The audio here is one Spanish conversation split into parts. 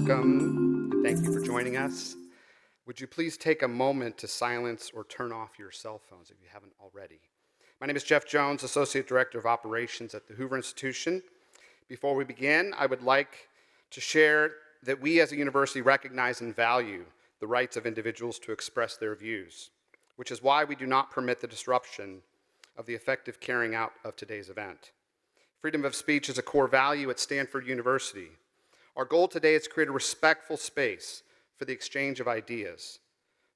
Welcome, and thank you for joining us. Would you please take a moment to silence or turn off your cell phones if you haven't already? My name is Jeff Jones, Associate Director of Operations at the Hoover Institution. Before we begin, I would like to share that we as a university recognize and value the rights of individuals to express their views, which is why we do not permit the disruption of the effective carrying out of today's event. Freedom of speech is a core value at Stanford University. Our goal today is to create a respectful space for the exchange of ideas.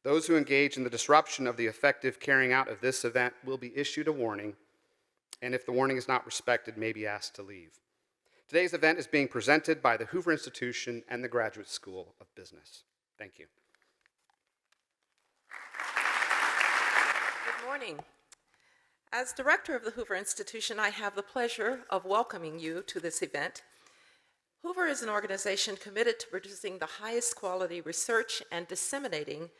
Those who engage in the disruption of the effective carrying out of this event will be issued a warning, and if the warning is not respected, may be asked to leave. Today's event is being presented by the Hoover Institution and the Graduate School of Business. Thank you. Good morning. As director of the Hoover Institution, I have the pleasure of welcoming you to this event. Hoover is an organization committed to producing the highest quality research and disseminating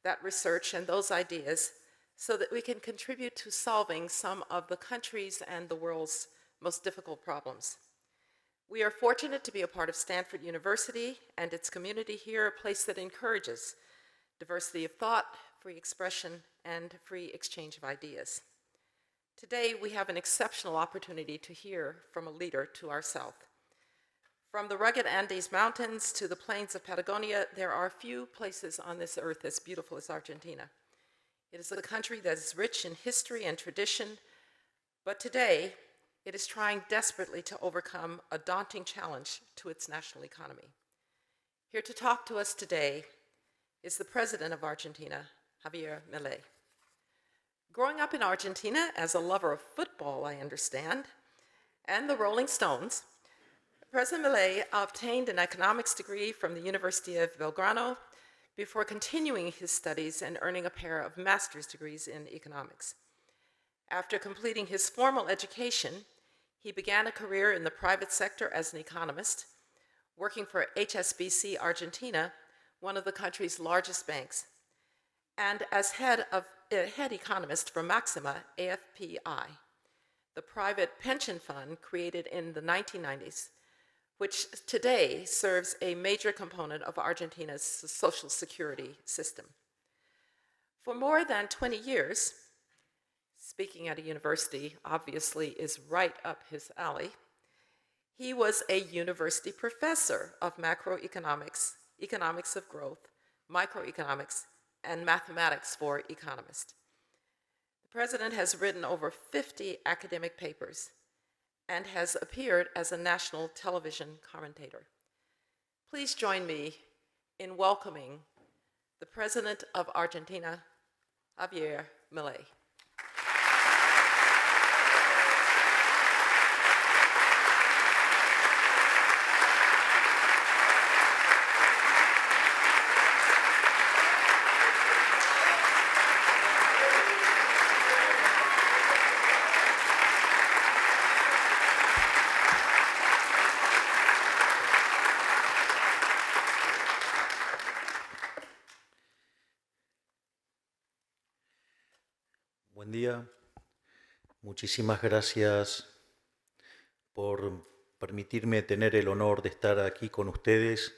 that research and those ideas so that we can contribute to solving some of the country's and the world's most difficult problems. We are fortunate to be a part of Stanford University and its community here, a place that encourages diversity of thought, free expression, and free exchange of ideas. Today, we have an exceptional opportunity to hear from a leader to our south. From the rugged Andes Mountains to the plains of Patagonia, there are few places on this earth as beautiful as Argentina. It is a country that is rich in history and tradition, but today, it is trying desperately to overcome a daunting challenge to its national economy. Here to talk to us today is the president of Argentina, Javier Milei. Growing up in Argentina as a lover of football, I understand, and the Rolling Stones, President Milei obtained an economics degree from the University of Belgrano before continuing his studies and earning a pair of master's degrees in economics. After completing his formal education, he began a career in the private sector as an economist, working for HSBC Argentina, one of the country's largest banks, and as head economist for Maxima AFPI, the private pension fund created in the 1990s, which today serves a major component of Argentina's social security system. For more than 20 years, speaking at a university obviously is right up his alley, he was a university professor of macroeconomics, economics of growth, microeconomics, and mathematics for economists. The president has written over 50 academic papers and has appeared as a national television commentator. Please join me in welcoming the president of Argentina, Javier Milei. Buen día. Muchísimas gracias por permitirme tener el honor de estar aquí con ustedes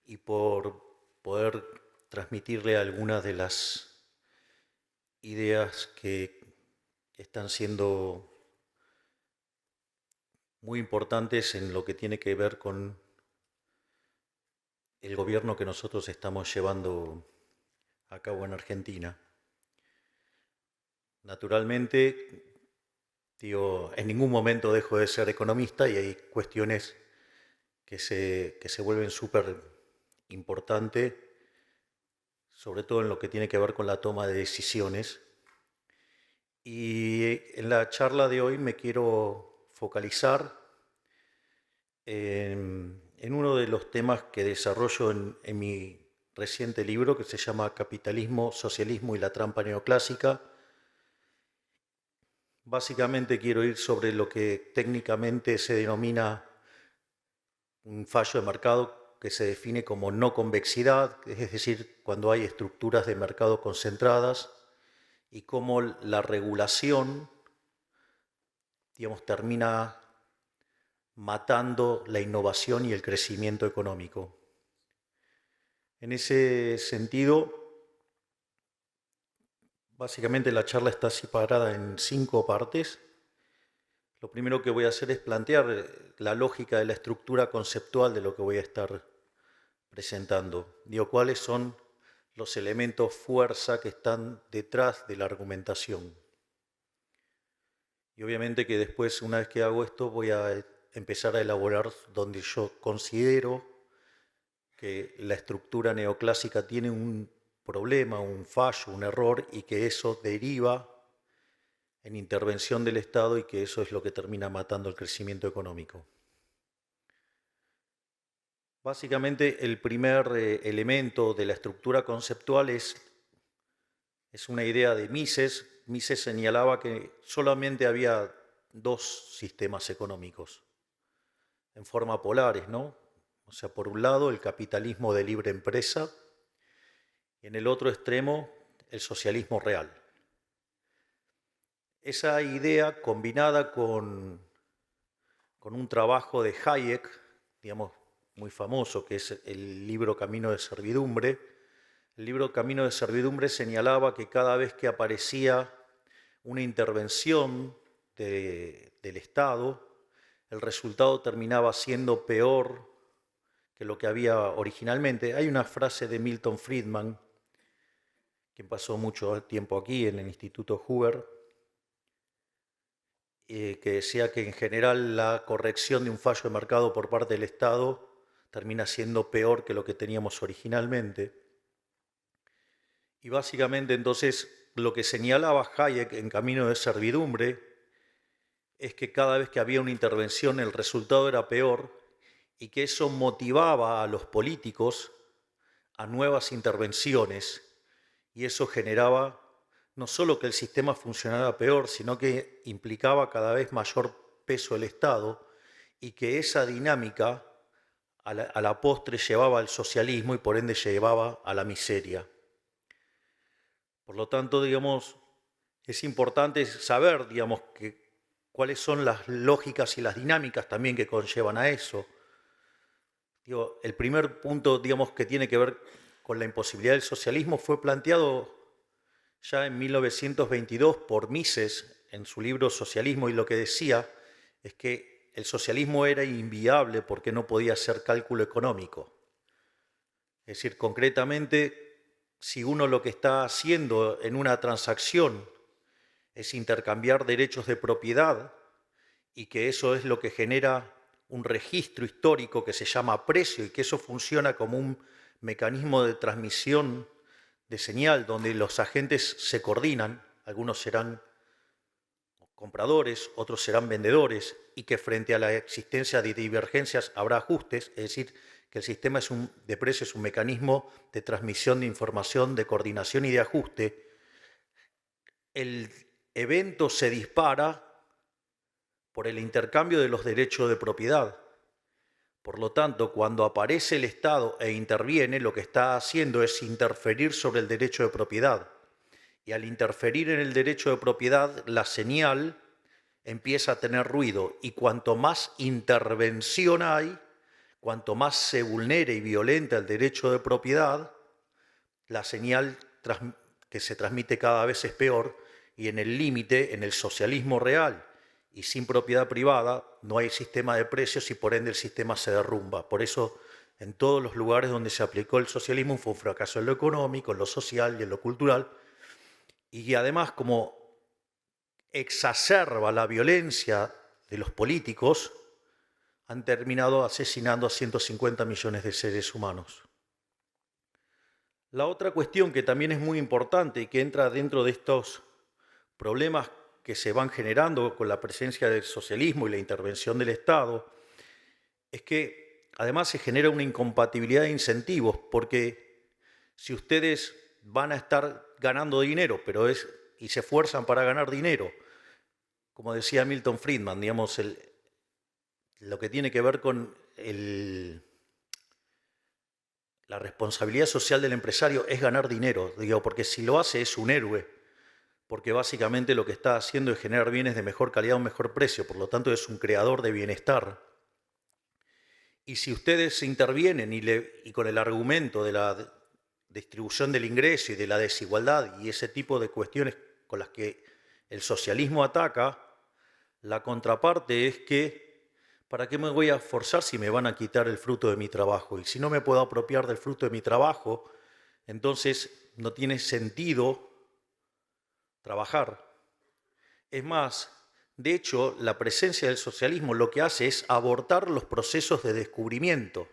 y por poder transmitirle algunas de las ideas que están siendo muy importantes en lo que tiene que ver con el gobierno que nosotros estamos llevando a cabo en Argentina. Naturalmente, en ningún momento dejo de ser economista y hay cuestiones que se vuelven súper importantes, sobre todo en lo que tiene que ver con la toma de decisiones. Y en la charla de hoy me quiero focalizar en uno de los temas que desarrollo en mi reciente libro, que se llama Capitalismo, Socialismo y la Trampa Neoclásica. Básicamente quiero ir sobre lo que técnicamente se denomina un fallo de mercado que se define como no convexidad, es decir, cuando hay estructuras de mercado concentradas y cómo la regulación, termina matando la innovación y el crecimiento económico. En ese sentido, básicamente la charla está separada en 5 partes. Lo primero que voy a hacer es plantear la lógica de la estructura conceptual de lo que voy a estar presentando. Digo, cuáles son los elementos fuerza que están detrás de la argumentación. Y obviamente que después, una vez que hago esto, voy a empezar a elaborar donde yo considero que la estructura neoclásica tiene un problema, un fallo, un error, y que eso deriva en intervención del Estado y que eso es lo que termina matando el crecimiento económico. Básicamente, el primer elemento de la estructura conceptual es una idea de Mises. Mises señalaba que solamente había 2 sistemas económicos en forma polares, ¿no? O sea, por un lado, el capitalismo de libre empresa y en el otro extremo, el socialismo real. Esa idea, combinada con un trabajo de Hayek, digamos, muy famoso, que es el libro Camino de Servidumbre. El libro Camino de Servidumbre señalaba que cada vez que aparecía una intervención del Estado, el resultado terminaba siendo peor que lo que había originalmente. Hay una frase de Milton Friedman, quien pasó mucho tiempo aquí en el Instituto Hoover, que decía que en general la corrección de un fallo de mercado por parte del Estado termina siendo peor que lo que teníamos originalmente. Y básicamente entonces lo que señalaba Hayek en Camino de Servidumbre es que cada vez que había una intervención el resultado era peor y que eso motivaba a los políticos a nuevas intervenciones y eso generaba no solo que el sistema funcionara peor, sino que implicaba cada vez mayor peso del Estado y que esa dinámica a la postre llevaba al socialismo y por ende llevaba a la miseria. Por lo tanto, digamos, es importante saber, digamos, cuáles son las lógicas y las dinámicas también que conllevan a eso. Digo, el primer punto, digamos, que tiene que ver con la imposibilidad del socialismo fue planteado ya en 1922 por Mises en su libro Socialismo, y lo que decía es que el socialismo era inviable porque no podía ser cálculo económico. Es decir, concretamente, si uno lo que está haciendo en una transacción es intercambiar derechos de propiedad y que eso es lo que genera un registro histórico que se llama precio y que eso funciona como un mecanismo de transmisión de señal donde los agentes se coordinan, algunos serán compradores, otros serán vendedores, y que frente a la existencia de divergencias habrá ajustes, es decir, que el sistema de precios es un mecanismo de transmisión de información, de coordinación y de ajuste. El evento se dispara por el intercambio de los derechos de propiedad. Por lo tanto, cuando aparece el Estado e interviene, lo que está haciendo es interferir sobre el derecho de propiedad. Y al interferir en el derecho de propiedad, la señal empieza a tener ruido. Y cuanto más intervención hay, cuanto más se vulnere y violenta el derecho de propiedad, la señal que se transmite cada vez es peor. Y en el límite, en el socialismo real, y sin propiedad privada no hay sistema de precios y por ende el sistema se derrumba. Por eso en todos los lugares donde se aplicó el socialismo fue un fracaso en lo económico, en lo social y en lo cultural. Y además, como exacerba la violencia de los políticos, han terminado asesinando a 150 millones de seres humanos. La otra cuestión que también es muy importante y que entra dentro de estos problemas que se van generando con la presencia del socialismo y la intervención del Estado, es que además se genera una incompatibilidad de incentivos, porque si ustedes van a estar ganando dinero y se esfuerzan para ganar dinero, como decía Milton Friedman, digamos, lo que tiene que ver con la responsabilidad social del empresario es ganar dinero, digo, porque si lo hace es un héroe, porque básicamente lo que está haciendo es generar bienes de mejor calidad a un mejor precio, por lo tanto es un creador de bienestar. Y si ustedes intervienen y con el argumento de la distribución del ingreso y de la desigualdad y ese tipo de cuestiones con las que el socialismo ataca, la contraparte es que ¿para qué me voy a esforzar si me van a quitar el fruto de mi trabajo? Y si no me puedo apropiar del fruto de mi trabajo, entonces no tiene sentido trabajar. Es más, de hecho, la presencia del socialismo lo que hace es abortar los procesos de descubrimiento.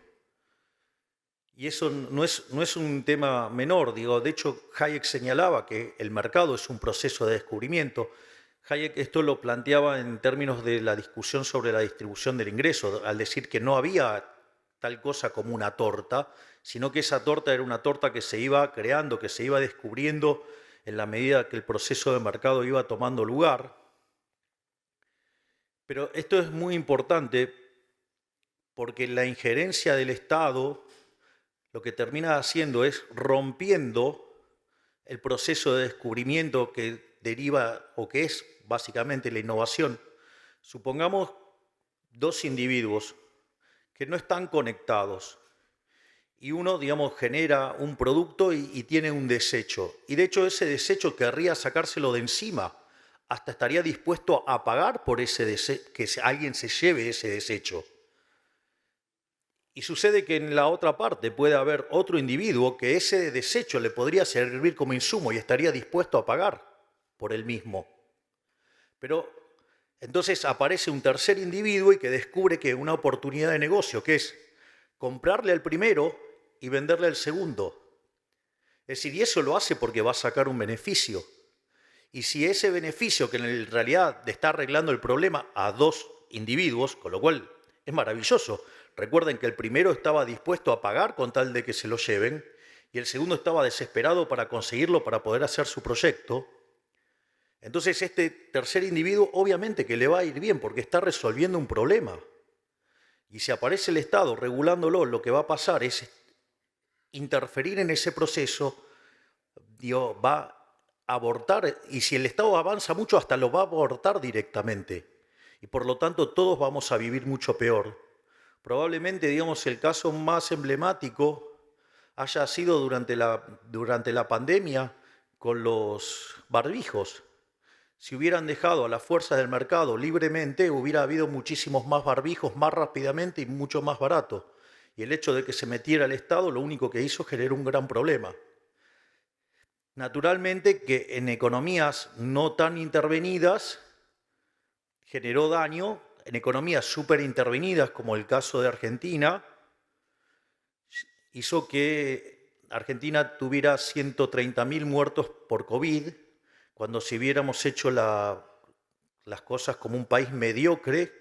Y eso no es un tema menor. De hecho, Hayek señalaba que el mercado es un proceso de descubrimiento. Hayek esto lo planteaba en términos de la discusión sobre la distribución del ingreso, al decir que no había tal cosa como una torta, sino que esa torta era una torta que se iba creando, que se iba descubriendo en la medida que el proceso de mercado iba tomando lugar. Pero esto es muy importante porque la injerencia del Estado lo que termina haciendo es rompiendo el proceso de descubrimiento que deriva o que es básicamente la innovación. Supongamos dos individuos que no están conectados y uno, genera un producto y tiene un desecho. Y de hecho ese desecho querría sacárselo de encima, hasta estaría dispuesto a pagar por ese que alguien se lleve ese desecho. Y sucede que en la otra parte puede haber otro individuo que ese desecho le podría servir como insumo y estaría dispuesto a pagar por él mismo. Pero entonces aparece un tercer individuo y que descubre que una oportunidad de negocio, que es comprarle al primero y venderle al segundo. Es decir, y eso lo hace porque va a sacar un beneficio. Y si ese beneficio, que en realidad está arreglando el problema a dos individuos, con lo cual es maravilloso. Recuerden que el primero estaba dispuesto a pagar con tal de que se lo lleven y el segundo estaba desesperado para conseguirlo para poder hacer su proyecto. Entonces este tercer individuo obviamente que le va a ir bien porque está resolviendo un problema. Y si aparece el Estado regulándolo, lo que va a pasar es interferir en ese proceso, va a abortar, y si el Estado avanza mucho hasta lo va a abortar directamente. Y por lo tanto todos vamos a vivir mucho peor. Probablemente, el caso más emblemático haya sido durante la pandemia con los barbijos. Si hubieran dejado a las fuerzas del mercado libremente, hubiera habido muchísimos más barbijos más rápidamente y mucho más barato. Y el hecho de que se metiera el Estado lo único que hizo generó un gran problema. Naturalmente que en economías no tan intervenidas generó daño. En economías súper intervenidas, como el caso de Argentina, hizo que Argentina tuviera 130.000 muertos por COVID, cuando si hubiéramos hecho las cosas como un país mediocre,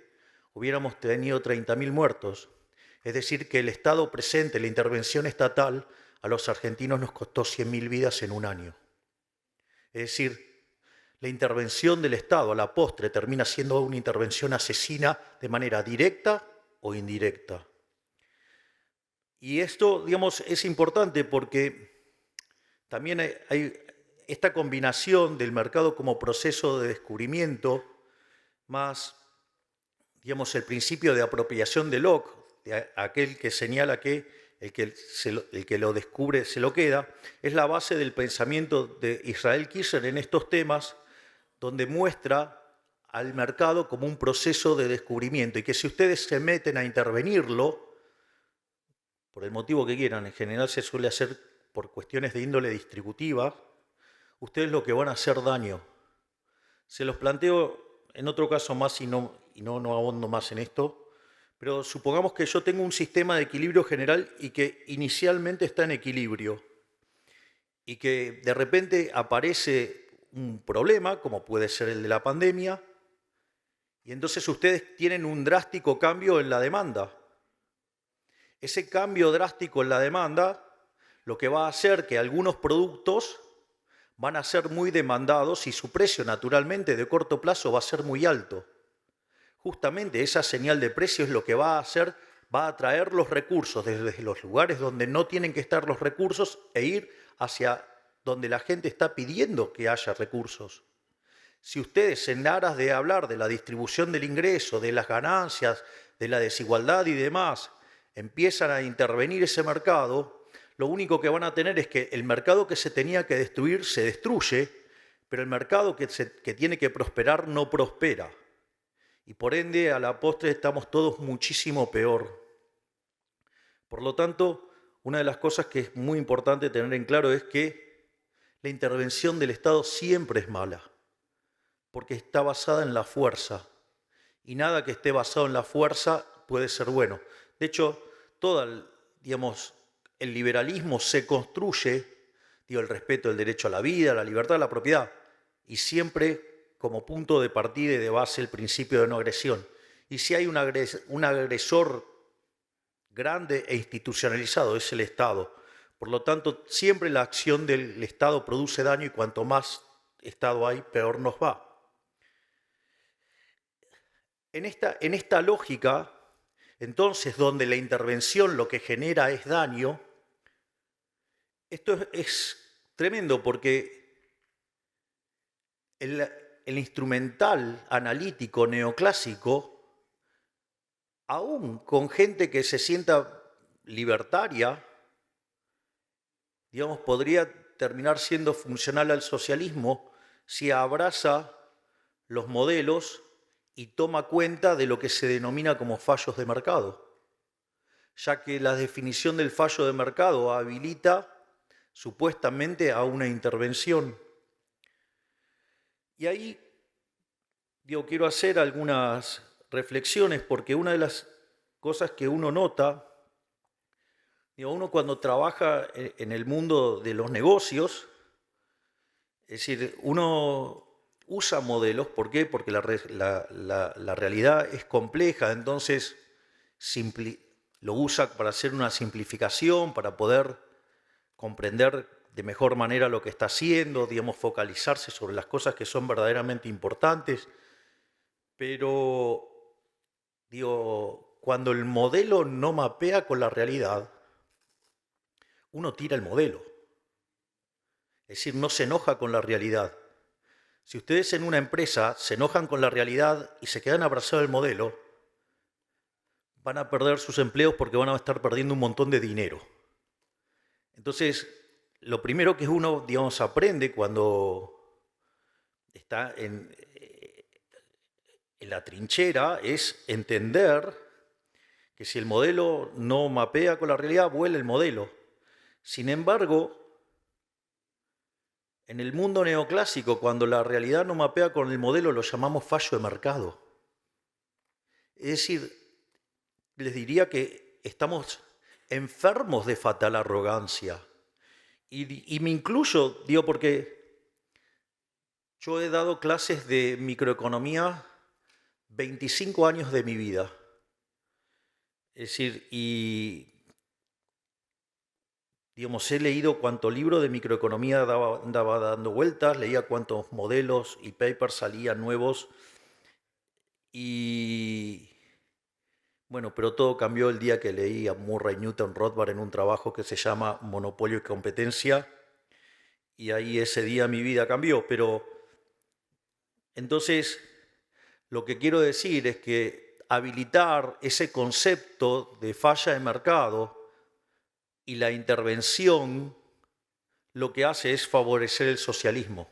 hubiéramos tenido 30.000 muertos. Es decir, que el Estado presente, la intervención estatal, a los argentinos nos costó 100.000 vidas en un año. Es decir, la intervención del Estado a la postre termina siendo una intervención asesina de manera directa o indirecta. Y esto, es importante porque también hay esta combinación del mercado como proceso de descubrimiento más, el principio de apropiación de Locke, de aquel que señala que el que lo descubre se lo queda, es la base del pensamiento de Israel Kiser en estos temas, donde muestra al mercado como un proceso de descubrimiento y que si ustedes se meten a intervenirlo, por el motivo que quieran, en general se suele hacer por cuestiones de índole distributiva, ustedes lo que van a hacer daño. Se los planteo en otro caso más y no ahondo más en esto, pero supongamos que yo tengo un sistema de equilibrio general y que inicialmente está en equilibrio y que de repente aparece un problema, como puede ser el de la pandemia, y entonces ustedes tienen un drástico cambio en la demanda. Ese cambio drástico en la demanda lo que va a hacer que algunos productos van a ser muy demandados y su precio naturalmente de corto plazo va a ser muy alto. Justamente esa señal de precio es lo que va a hacer, va a atraer los recursos desde los lugares donde no tienen que estar los recursos e ir hacia donde la gente está pidiendo que haya recursos. Si ustedes, en aras de hablar de la distribución del ingreso, de las ganancias, de la desigualdad y demás, empiezan a intervenir ese mercado, lo único que van a tener es que el mercado que se tenía que destruir se destruye, pero el mercado que tiene que prosperar no prospera. Y por ende, a la postre estamos todos muchísimo peor. Por lo tanto, una de las cosas que es muy importante tener en claro es que la intervención del Estado siempre es mala, porque está basada en la fuerza. Y nada que esté basado en la fuerza puede ser bueno. De hecho, el liberalismo se construye, el respeto del derecho a la vida, a la libertad, a la propiedad, y siempre como punto de partida y de base el principio de no agresión. Y si hay un agresor grande e institucionalizado, es el Estado. Por lo tanto, siempre la acción del Estado produce daño y cuanto más Estado hay, peor nos va. En esta lógica, entonces, donde la intervención lo que genera es daño, esto es tremendo porque el instrumental analítico neoclásico, aún con gente que se sienta libertaria, podría terminar siendo funcional al socialismo si abraza los modelos y toma cuenta de lo que se denomina como fallos de mercado, ya que la definición del fallo de mercado habilita supuestamente a una intervención. Y ahí quiero hacer algunas reflexiones, porque una de las cosas que uno nota, uno cuando trabaja en el mundo de los negocios, es decir, uno usa modelos. ¿Por qué? Porque la realidad es compleja, entonces lo usa para hacer una simplificación, para poder comprender de mejor manera lo que está haciendo, focalizarse sobre las cosas que son verdaderamente importantes. Pero, cuando el modelo no mapea con la realidad, uno tira el modelo. Es decir, no se enoja con la realidad. Si ustedes en una empresa se enojan con la realidad y se quedan abrazados al modelo, van a perder sus empleos porque van a estar perdiendo un montón de dinero. Entonces, lo primero que uno, aprende cuando está en la trinchera es entender que si el modelo no mapea con la realidad, vuela el modelo. Sin embargo, en el mundo neoclásico, cuando la realidad no mapea con el modelo, lo llamamos fallo de mercado. Es decir, les diría que estamos enfermos de fatal arrogancia. Y me incluyo, porque yo he dado clases de microeconomía 25 años de mi vida. Es decir, he leído cuánto libro de microeconomía andaba dando vueltas, leía cuántos modelos y papers salían nuevos. Y bueno, pero todo cambió el día que leí a Murray Newton Rothbard en un trabajo que se llama Monopolio y Competencia. Y ahí ese día mi vida cambió. Pero entonces lo que quiero decir es que habilitar ese concepto de falla de mercado y la intervención lo que hace es favorecer el socialismo.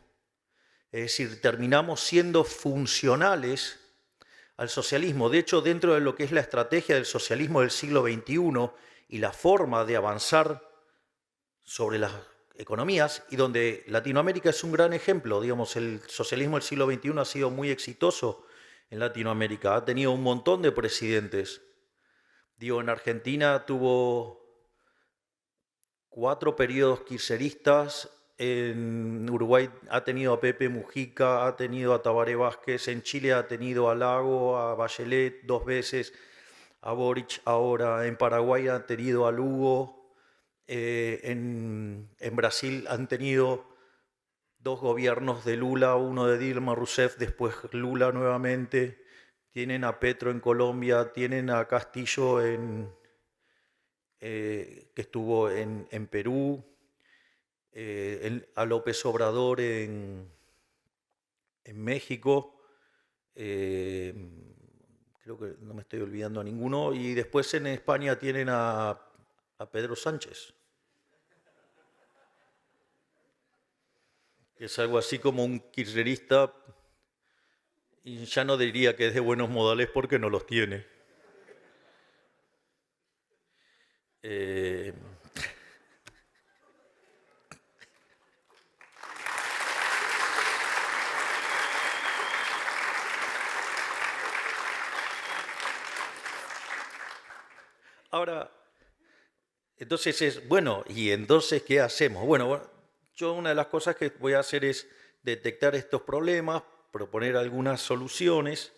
Es decir, terminamos siendo funcionales al socialismo. De hecho, dentro de lo que es la estrategia del socialismo del siglo XXI y la forma de avanzar sobre las economías, y donde Latinoamérica es un gran ejemplo, el socialismo del siglo XXI ha sido muy exitoso en Latinoamérica, ha tenido un montón de presidentes. En Argentina tuvo 4 periodos kirchneristas, en Uruguay ha tenido a Pepe Mujica, ha tenido a Tabaré Vázquez, en Chile ha tenido a Lago, a Bachelet 2 veces, a Boric ahora, en Paraguay ha tenido a Lugo, en Brasil han tenido 2 gobiernos de Lula, uno de Dilma Rousseff, después Lula nuevamente, tienen a Petro en Colombia, tienen a Castillo que estuvo en Perú, a López Obrador en México, creo que no me estoy olvidando a ninguno, y después en España tienen a Pedro Sánchez. que es algo así como un kirchnerista, y ya no diría que es de buenos modales porque no los tiene. Eh, Ahora, entonces es, bueno, ¿y entonces qué hacemos? Bueno, yo una de las cosas que voy a hacer es detectar estos problemas, proponer algunas soluciones,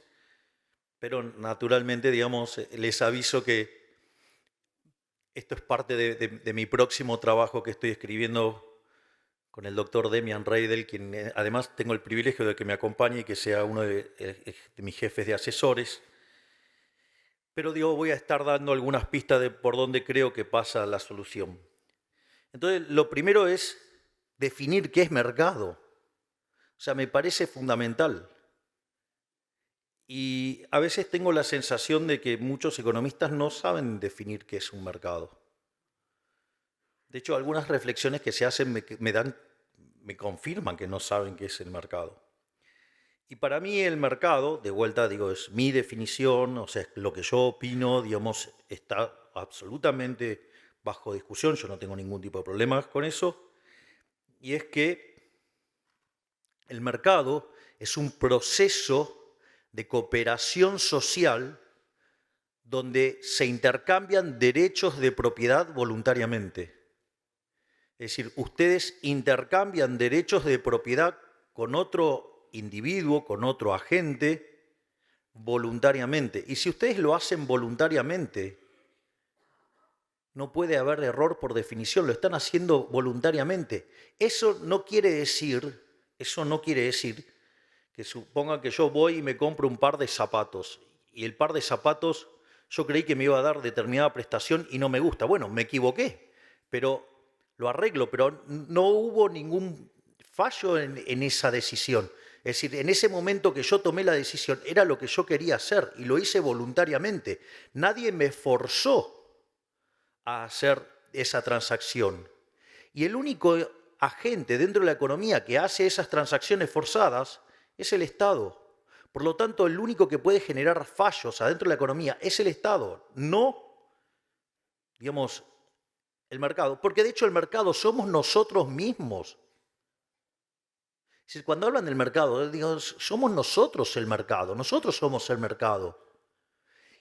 pero naturalmente, digamos, les aviso que esto es parte de mi próximo trabajo que estoy escribiendo con el doctor Demian Reidel, quien además tengo el privilegio de que me acompañe y que sea uno de mis jefes de asesores. Pero digo, voy a estar dando algunas pistas de por dónde creo que pasa la solución. Entonces, lo primero es definir qué es mercado. O sea, me parece fundamental. Y a veces tengo la sensación de que muchos economistas no saben definir qué es un mercado. De hecho, algunas reflexiones que se hacen me confirman que no saben qué es el mercado. Y para mí el mercado, de vuelta digo, es mi definición, o sea, lo que yo opino, digamos, está absolutamente bajo discusión, yo no tengo ningún tipo de problemas con eso, y es que el mercado es un proceso de cooperación social donde se intercambian derechos de propiedad voluntariamente. Es decir, ustedes intercambian derechos de propiedad con otro individuo, con otro agente, voluntariamente. Y si ustedes lo hacen voluntariamente, no puede haber error por definición, lo están haciendo voluntariamente. Eso no quiere decir que supongan que yo voy y me compro un par de zapatos y el par de zapatos yo creí que me iba a dar determinada prestación y no me gusta. Bueno, me equivoqué, pero lo arreglo, pero no hubo ningún fallo en esa decisión. Es decir, en ese momento que yo tomé la decisión era lo que yo quería hacer y lo hice voluntariamente. Nadie me forzó a hacer esa transacción. Y el único agente dentro de la economía que hace esas transacciones forzadas es el Estado. Por lo tanto, el único que puede generar fallos adentro de la economía es el Estado, no, digamos, el mercado. Porque de hecho el mercado somos nosotros mismos. Cuando hablan del mercado, digo, somos nosotros el mercado, nosotros somos el mercado.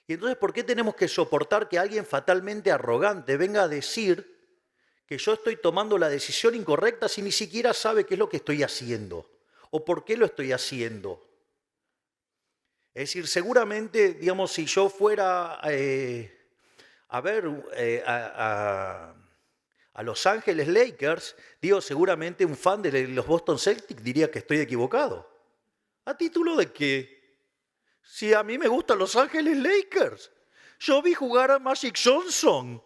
Y entonces, ¿por qué tenemos que soportar que alguien fatalmente arrogante venga a decir que yo estoy tomando la decisión incorrecta si ni siquiera sabe qué es lo que estoy haciendo o por qué lo estoy haciendo? Es decir, seguramente, digamos, si yo fuera a ver a Los Ángeles Lakers, digo, seguramente un fan de los Boston Celtics diría que estoy equivocado. ¿A título de qué? Si a mí me gustan Los Ángeles Lakers. Yo vi jugar a Magic Johnson.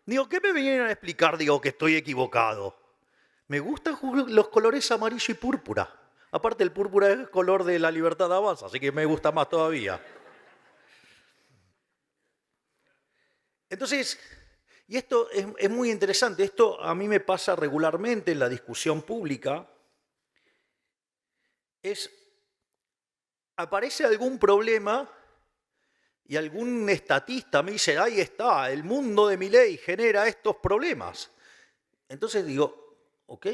Digo, ¿qué me vienen a explicar? Digo, que estoy equivocado. Me gustan los colores amarillo y púrpura. Aparte, el púrpura es el color de la libertad de avanza, así que me gusta más todavía. Entonces, y esto es muy interesante, esto a mí me pasa regularmente en la discusión pública, aparece algún problema y algún estatista me dice, ahí está, el mundo de Milei genera estos problemas. Entonces digo, ok,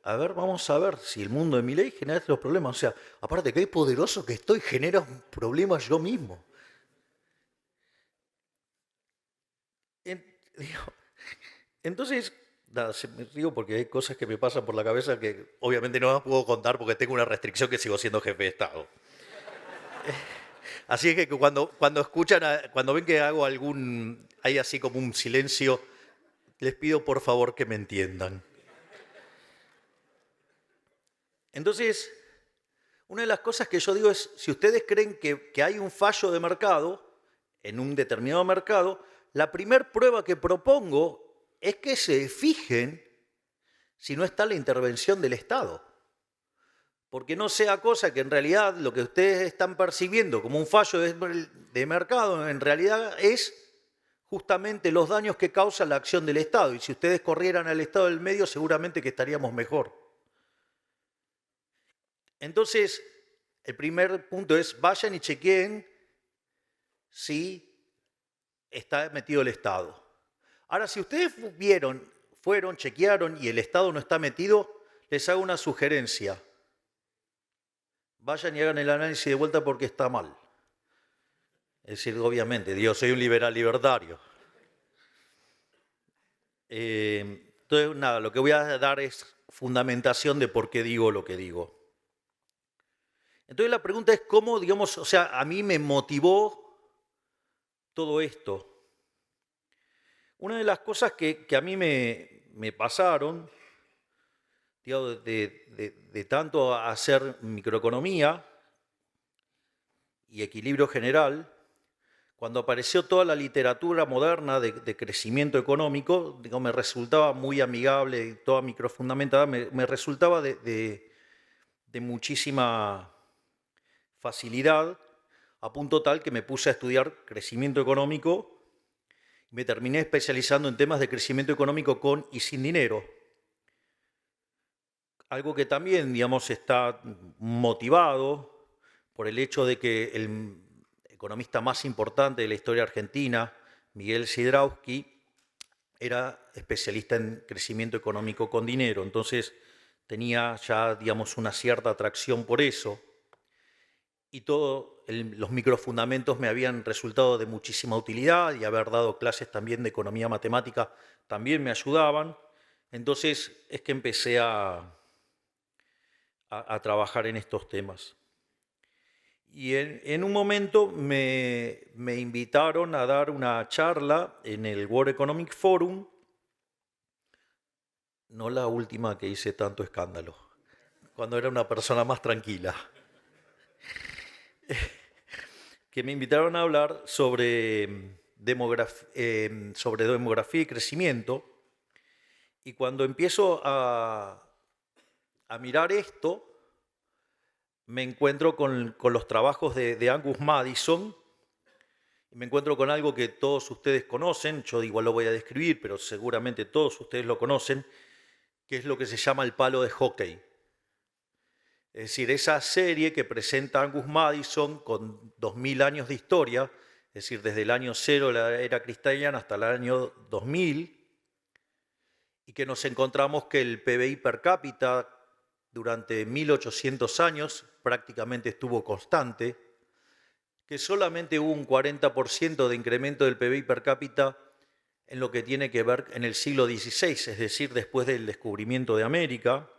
a ver, vamos a ver si el mundo de Milei genera estos problemas. O sea, aparte qué poderoso que estoy, genera un problema yo mismo. Entonces, nada, me río porque hay cosas que me pasan por la cabeza que obviamente no las puedo contar porque tengo una restricción que sigo siendo jefe de Estado. Así es que cuando escuchan, cuando ven que hago hay así como un silencio, les pido por favor que me entiendan. Entonces, una de las cosas que yo digo es, si ustedes creen que hay un fallo de mercado, en un determinado mercado, la primer prueba que propongo es que se fijen si no está la intervención del Estado. Porque no sea cosa que en realidad lo que ustedes están percibiendo como un fallo de mercado, en realidad es justamente los daños que causa la acción del Estado. Y si ustedes corrieran al Estado del medio, seguramente que estaríamos mejor. Entonces, el primer punto es, vayan y chequeen si está metido el Estado. Ahora, si ustedes fueron, chequearon y el Estado no está metido, les hago una sugerencia. Vayan y hagan el análisis de vuelta porque está mal. Es decir, obviamente, yo soy un liberal libertario. Entonces, nada, lo que voy a dar es fundamentación de por qué digo lo que digo. Entonces la pregunta es cómo, digamos, o sea, a mí me motivó todo esto. Una de las cosas que a mí me pasaron, digamos, de tanto hacer microeconomía y equilibrio general, cuando apareció toda la literatura moderna de crecimiento económico, digo, me resultaba muy amigable y toda microfundamentada, me resultaba de muchísima facilidad, a punto tal que me puse a estudiar crecimiento económico y me terminé especializando en temas de crecimiento económico con y sin dinero. Algo que también, digamos, está motivado por el hecho de que el economista más importante de la historia argentina, Miguel Sidrowski, era especialista en crecimiento económico con dinero. Entonces tenía ya, digamos, una cierta atracción por eso. Y todos los microfundamentos me habían resultado de muchísima utilidad y haber dado clases también de economía matemática también me ayudaban. Entonces es que empecé a trabajar en estos temas. Y en un momento me invitaron a dar una charla en el World Economic Forum, no la última que hice tanto escándalo, cuando era una persona más tranquila, que me invitaron a hablar sobre demografía y crecimiento. Y cuando empiezo a mirar esto, me encuentro con los trabajos de Angus Maddison, y me encuentro con algo que todos ustedes conocen, yo igual lo voy a describir, pero seguramente todos ustedes lo conocen, que es lo que se llama el palo de hockey. Es decir, esa serie que presenta Angus Maddison con 2000 años de historia, es decir, desde el año 0 de la era cristiana hasta el año 2000, y que nos encontramos que el PBI per cápita durante 1800 años prácticamente estuvo constante, que solamente hubo un 40% de incremento del PBI per cápita en lo que tiene que ver en el siglo XVI, es decir, después del descubrimiento de América,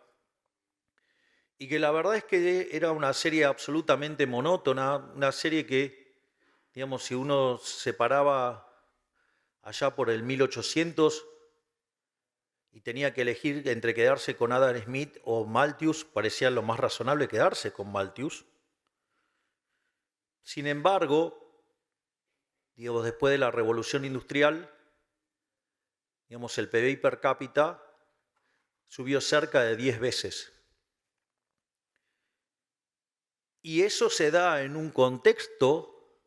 y que la verdad es que era una serie absolutamente monótona, una serie que, digamos, si uno se paraba allá por el 1800 y tenía que elegir entre quedarse con Adam Smith o Malthus, parecía lo más razonable quedarse con Malthus. Sin embargo, digamos, después de la Revolución Industrial, digamos, el PBI per cápita subió cerca de 10 veces. Y eso se da en un contexto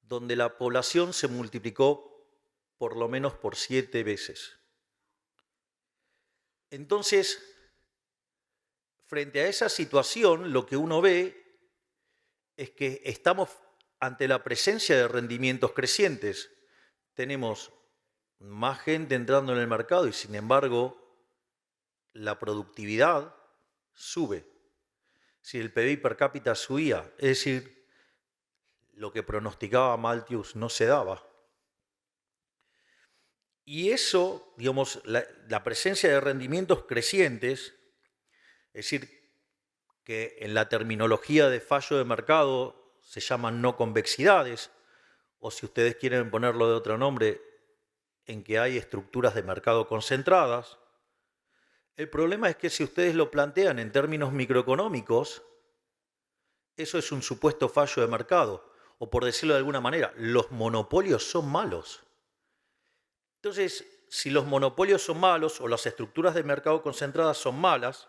donde la población se multiplicó por lo menos por 7 veces. Entonces, frente a esa situación, lo que uno ve es que estamos ante la presencia de rendimientos crecientes. Tenemos más gente entrando en el mercado y, sin embargo, la productividad sube. Si el PBI per cápita subía, es decir, lo que pronosticaba Malthus no se daba. Y eso, digamos, la presencia de rendimientos crecientes, es decir, que en la terminología de fallo de mercado se llaman no convexidades, o si ustedes quieren ponerlo de otro nombre, en que hay estructuras de mercado concentradas. El problema es que si ustedes lo plantean en términos microeconómicos, eso es un supuesto fallo de mercado, o por decirlo de alguna manera, los monopolios son malos. Entonces, si los monopolios son malos o las estructuras de mercado concentradas son malas,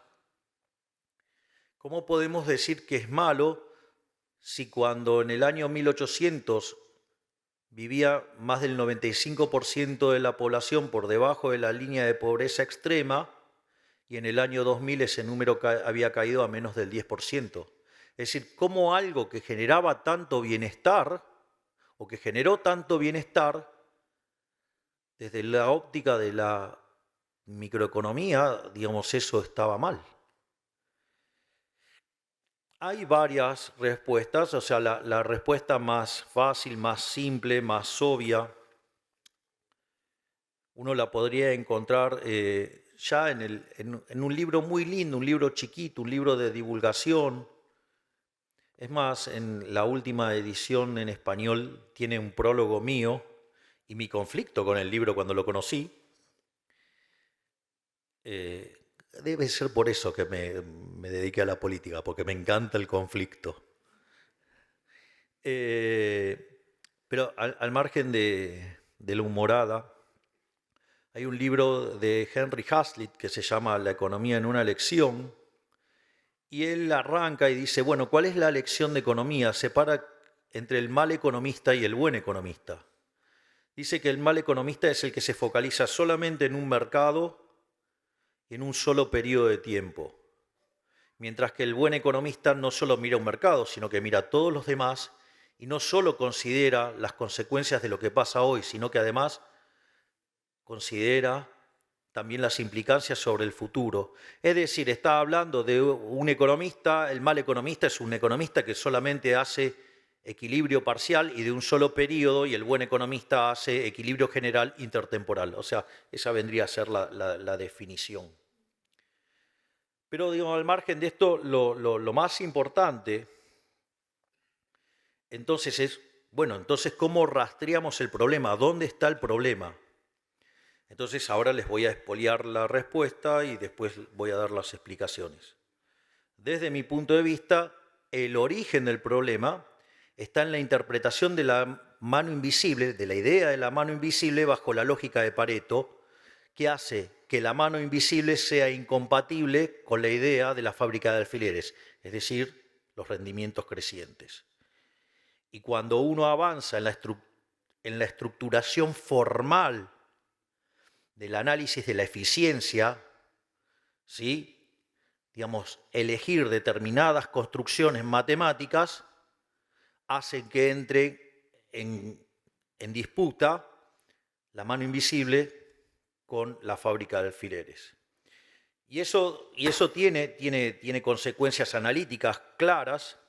¿cómo podemos decir que es malo si cuando en el año 1800 vivía más del 95% de la población por debajo de la línea de pobreza extrema y en el año 2000 ese número había caído a menos del 10%. Es decir, cómo algo que generaba tanto bienestar o que generó tanto bienestar desde la óptica de la microeconomía, digamos, eso estaba mal. Hay varias respuestas, o sea, la respuesta más fácil, más simple, más obvia, uno la podría encontrar ya en un libro muy lindo, un libro chiquito, un libro de divulgación. Es más, en la última edición en español tiene un prólogo mío y mi conflicto con el libro cuando lo conocí. Debe ser por eso que me dediqué a la política, porque me encanta el conflicto. Pero al margen de la humorada, hay un libro de Henry Hazlitt que se llama La economía en una lección, y él arranca y dice, bueno, ¿cuál es la lección de economía? Separa entre el mal economista y el buen economista. Dice que el mal economista es el que se focaliza solamente en un mercado y en un solo periodo de tiempo, mientras que el buen economista no solo mira un mercado, sino que mira a todos los demás y no solo considera las consecuencias de lo que pasa hoy, sino que además considera también las implicancias sobre el futuro. Es decir, está hablando de un economista, el mal economista es un economista que solamente hace equilibrio parcial y de un solo periodo, y el buen economista hace equilibrio general intertemporal. O sea, esa vendría a ser la definición. Pero, digamos, al margen de esto, lo más importante, entonces es, bueno, entonces, ¿cómo rastreamos el problema? ¿Dónde está el problema? Entonces ahora les voy a expoliar la respuesta y después voy a dar las explicaciones. Desde mi punto de vista, el origen del problema está en la interpretación de la mano invisible, de la idea de la mano invisible bajo la lógica de Pareto, que hace que la mano invisible sea incompatible con la idea de la fábrica de alfileres, es decir, los rendimientos crecientes. Y cuando uno avanza en la estructuración formal del análisis de la eficiencia, ¿sí? Digamos, elegir determinadas construcciones matemáticas hacen que entre en disputa la mano invisible con la fábrica de alfileres. Y eso tiene consecuencias analíticas claras,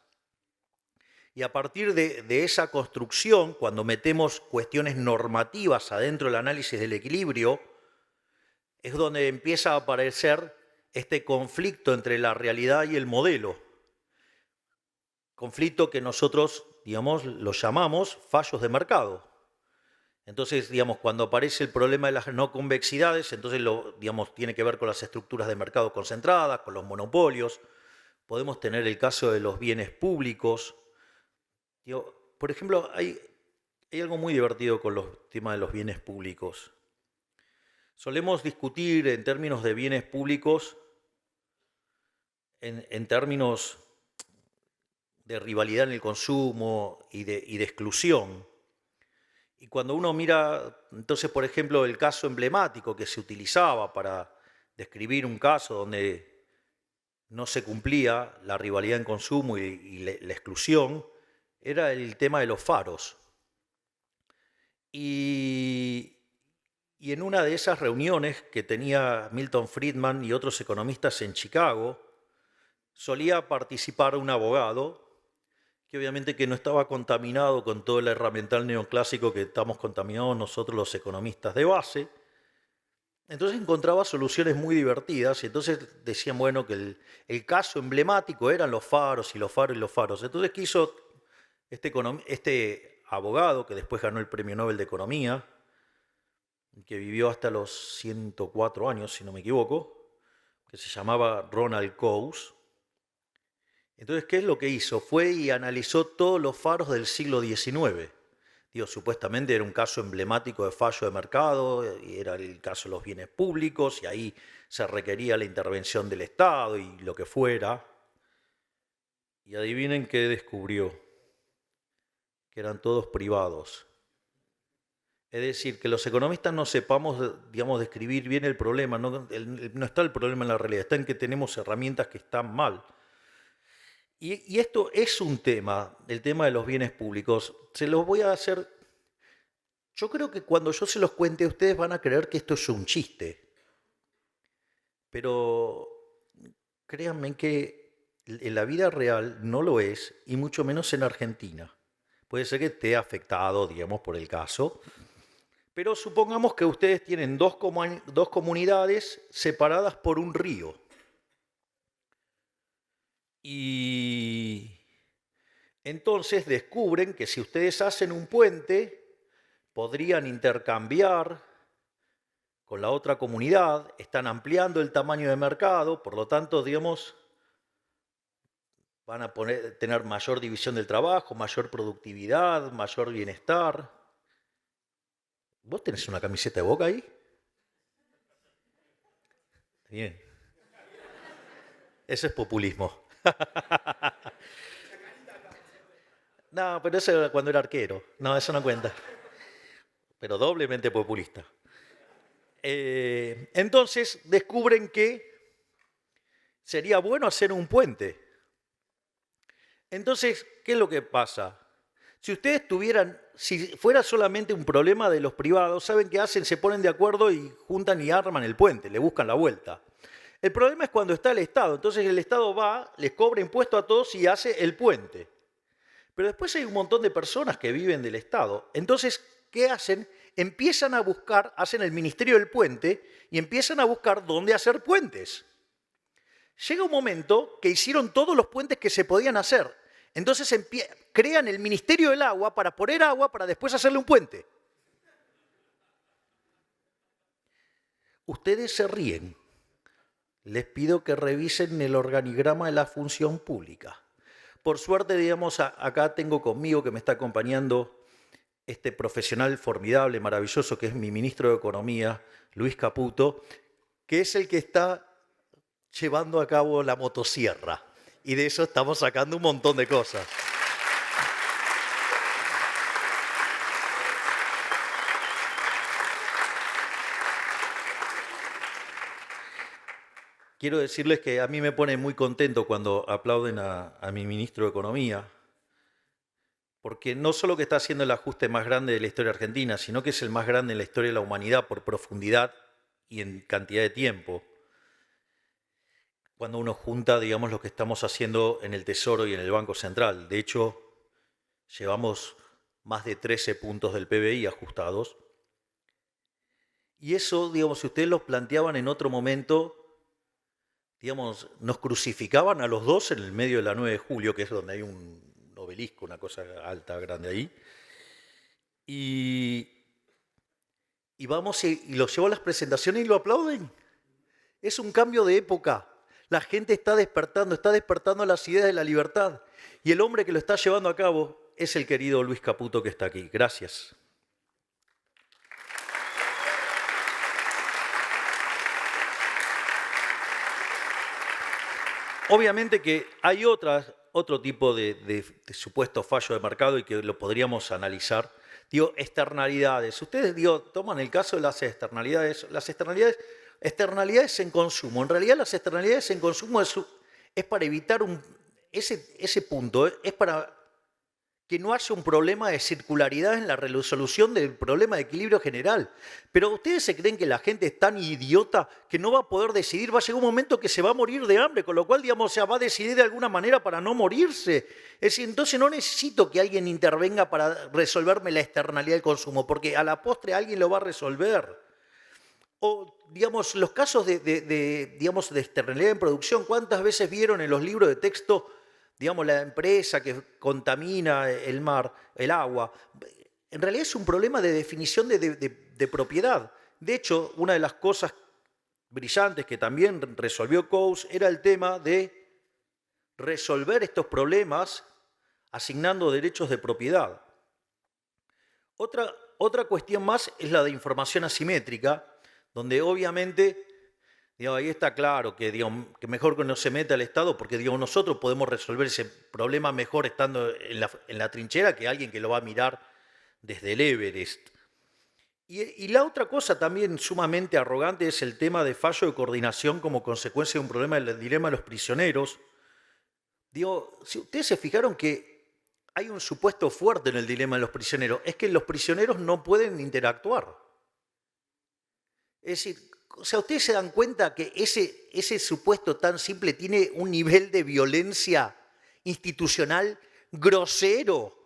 y a partir de esa construcción, cuando metemos cuestiones normativas adentro del análisis del equilibrio, es donde empieza a aparecer este conflicto entre la realidad y el modelo. Conflicto que nosotros, digamos, lo llamamos fallos de mercado. Entonces, digamos, cuando aparece el problema de las no convexidades, entonces, digamos, tiene que ver con las estructuras de mercado concentradas, con los monopolios. Podemos tener el caso de los bienes públicos. Por ejemplo, hay algo muy divertido con los temas de los bienes públicos. Solemos discutir en términos de bienes públicos, en términos de rivalidad en el consumo y de exclusión. Y cuando uno mira, entonces, por ejemplo, el caso emblemático que se utilizaba para describir un caso donde no se cumplía la rivalidad en consumo y la exclusión, era el tema de los faros. Y en una de esas reuniones que tenía Milton Friedman y otros economistas en Chicago, solía participar un abogado que obviamente que no estaba contaminado con todo el herramental neoclásico que estamos contaminados nosotros los economistas de base. Entonces encontraba soluciones muy divertidas y entonces decían, bueno, que el caso emblemático eran los faros y los faros y los faros. Entonces quiso este abogado, que después ganó el Premio Nobel de Economía, que vivió hasta los 104 años, si no me equivoco, que se llamaba Ronald Coase. Entonces, ¿qué es lo que hizo? Fue y analizó todos los faros del siglo XIX. Digo, supuestamente era un caso emblemático de fallo de mercado, y era el caso de los bienes públicos, y ahí se requería la intervención del Estado y lo que fuera. Y adivinen qué descubrió, que eran todos privados. Es decir, que los economistas no sepamos, digamos, describir bien el problema. No está el problema en la realidad, está en que tenemos herramientas que están mal. Y esto es un tema, el tema de los bienes públicos. Se los voy a hacer. Yo creo que cuando yo se los cuente, ustedes van a creer que esto es un chiste. Pero créanme que en la vida real no lo es, y mucho menos en Argentina. Puede ser que esté afectado, digamos, por el caso. Pero supongamos que ustedes tienen dos comunidades separadas por un río. Y entonces descubren que si ustedes hacen un puente, podrían intercambiar con la otra comunidad, están ampliando el tamaño de mercado, por lo tanto, digamos, van a tener mayor división del trabajo, mayor productividad, mayor bienestar. ¿Vos tenés una camiseta de Boca ahí? Bien. Ese es populismo. No, pero eso era cuando era arquero. No, eso no cuenta. Pero doblemente populista. Entonces descubren que sería bueno hacer un puente. Entonces, ¿qué es lo que pasa? Si fuera solamente un problema de los privados, ¿saben qué hacen? Se ponen de acuerdo y juntan y arman el puente, le buscan la vuelta. El problema es cuando está el Estado. Entonces el Estado va, les cobra impuesto a todos y hace el puente. Pero después hay un montón de personas que viven del Estado. Entonces, ¿qué hacen? Empiezan a buscar, hacen el Ministerio del Puente y empiezan a buscar dónde hacer puentes. Llega un momento que hicieron todos los puentes que se podían hacer. Entonces crean el Ministerio del Agua para poner agua para después hacerle un puente. Ustedes se ríen. Les pido que revisen el organigrama de la función pública. Por suerte, digamos, acá tengo conmigo que me está acompañando este profesional formidable, maravilloso, que es mi ministro de Economía, Luis Caputo, que es el que está llevando a cabo la motosierra. Y de eso estamos sacando un montón de cosas. Quiero decirles que a mí me pone muy contento cuando aplauden a mi ministro de Economía, porque no solo que está haciendo el ajuste más grande de la historia argentina, sino que es el más grande en la historia de la humanidad por profundidad y en cantidad de tiempo. Cuando uno junta, digamos, lo que estamos haciendo en el Tesoro y en el Banco Central. De hecho, llevamos más de 13 puntos del PBI ajustados. Y eso, digamos, si ustedes lo planteaban en otro momento, digamos, nos crucificaban a los dos en el medio de la 9 de julio, que es donde hay un obelisco, una cosa alta, grande ahí. Y vamos y los llevo a las presentaciones y lo aplauden. Es un cambio de época. La gente está despertando las ideas de la libertad. Y el hombre que lo está llevando a cabo es el querido Luis Caputo que está aquí. Gracias. Obviamente que hay otro tipo de supuesto fallo de mercado y que lo podríamos analizar. Digo, externalidades. Ustedes, toman el caso de las externalidades. Las externalidades en consumo. En realidad las externalidades en consumo es para evitar ese punto, es para que no haya un problema de circularidad en la resolución del problema de equilibrio general. Pero ustedes se creen que la gente es tan idiota que no va a poder decidir, va a llegar un momento que se va a morir de hambre, con lo cual, digamos, se va a decidir de alguna manera para no morirse. Es decir, entonces no necesito que alguien intervenga para resolverme la externalidad del consumo, porque a la postre alguien lo va a resolver. O, digamos, los casos de externalidad en producción, ¿cuántas veces vieron en los libros de texto, digamos, la empresa que contamina el mar, el agua? En realidad es un problema de definición de propiedad. De hecho, una de las cosas brillantes que también resolvió Coase era el tema de resolver estos problemas asignando derechos de propiedad. Otra cuestión más es la de información asimétrica, donde obviamente, digamos, ahí está claro que mejor que no se meta el Estado, porque nosotros podemos resolver ese problema mejor estando en la trinchera que alguien que lo va a mirar desde el Everest. Y la otra cosa también sumamente arrogante es el tema de fallo de coordinación como consecuencia de un problema del dilema de los prisioneros. Digo, si ustedes se fijaron que hay un supuesto fuerte en el dilema de los prisioneros, es que los prisioneros no pueden interactuar. Es decir, o sea, ustedes se dan cuenta que ese supuesto tan simple tiene un nivel de violencia institucional grosero.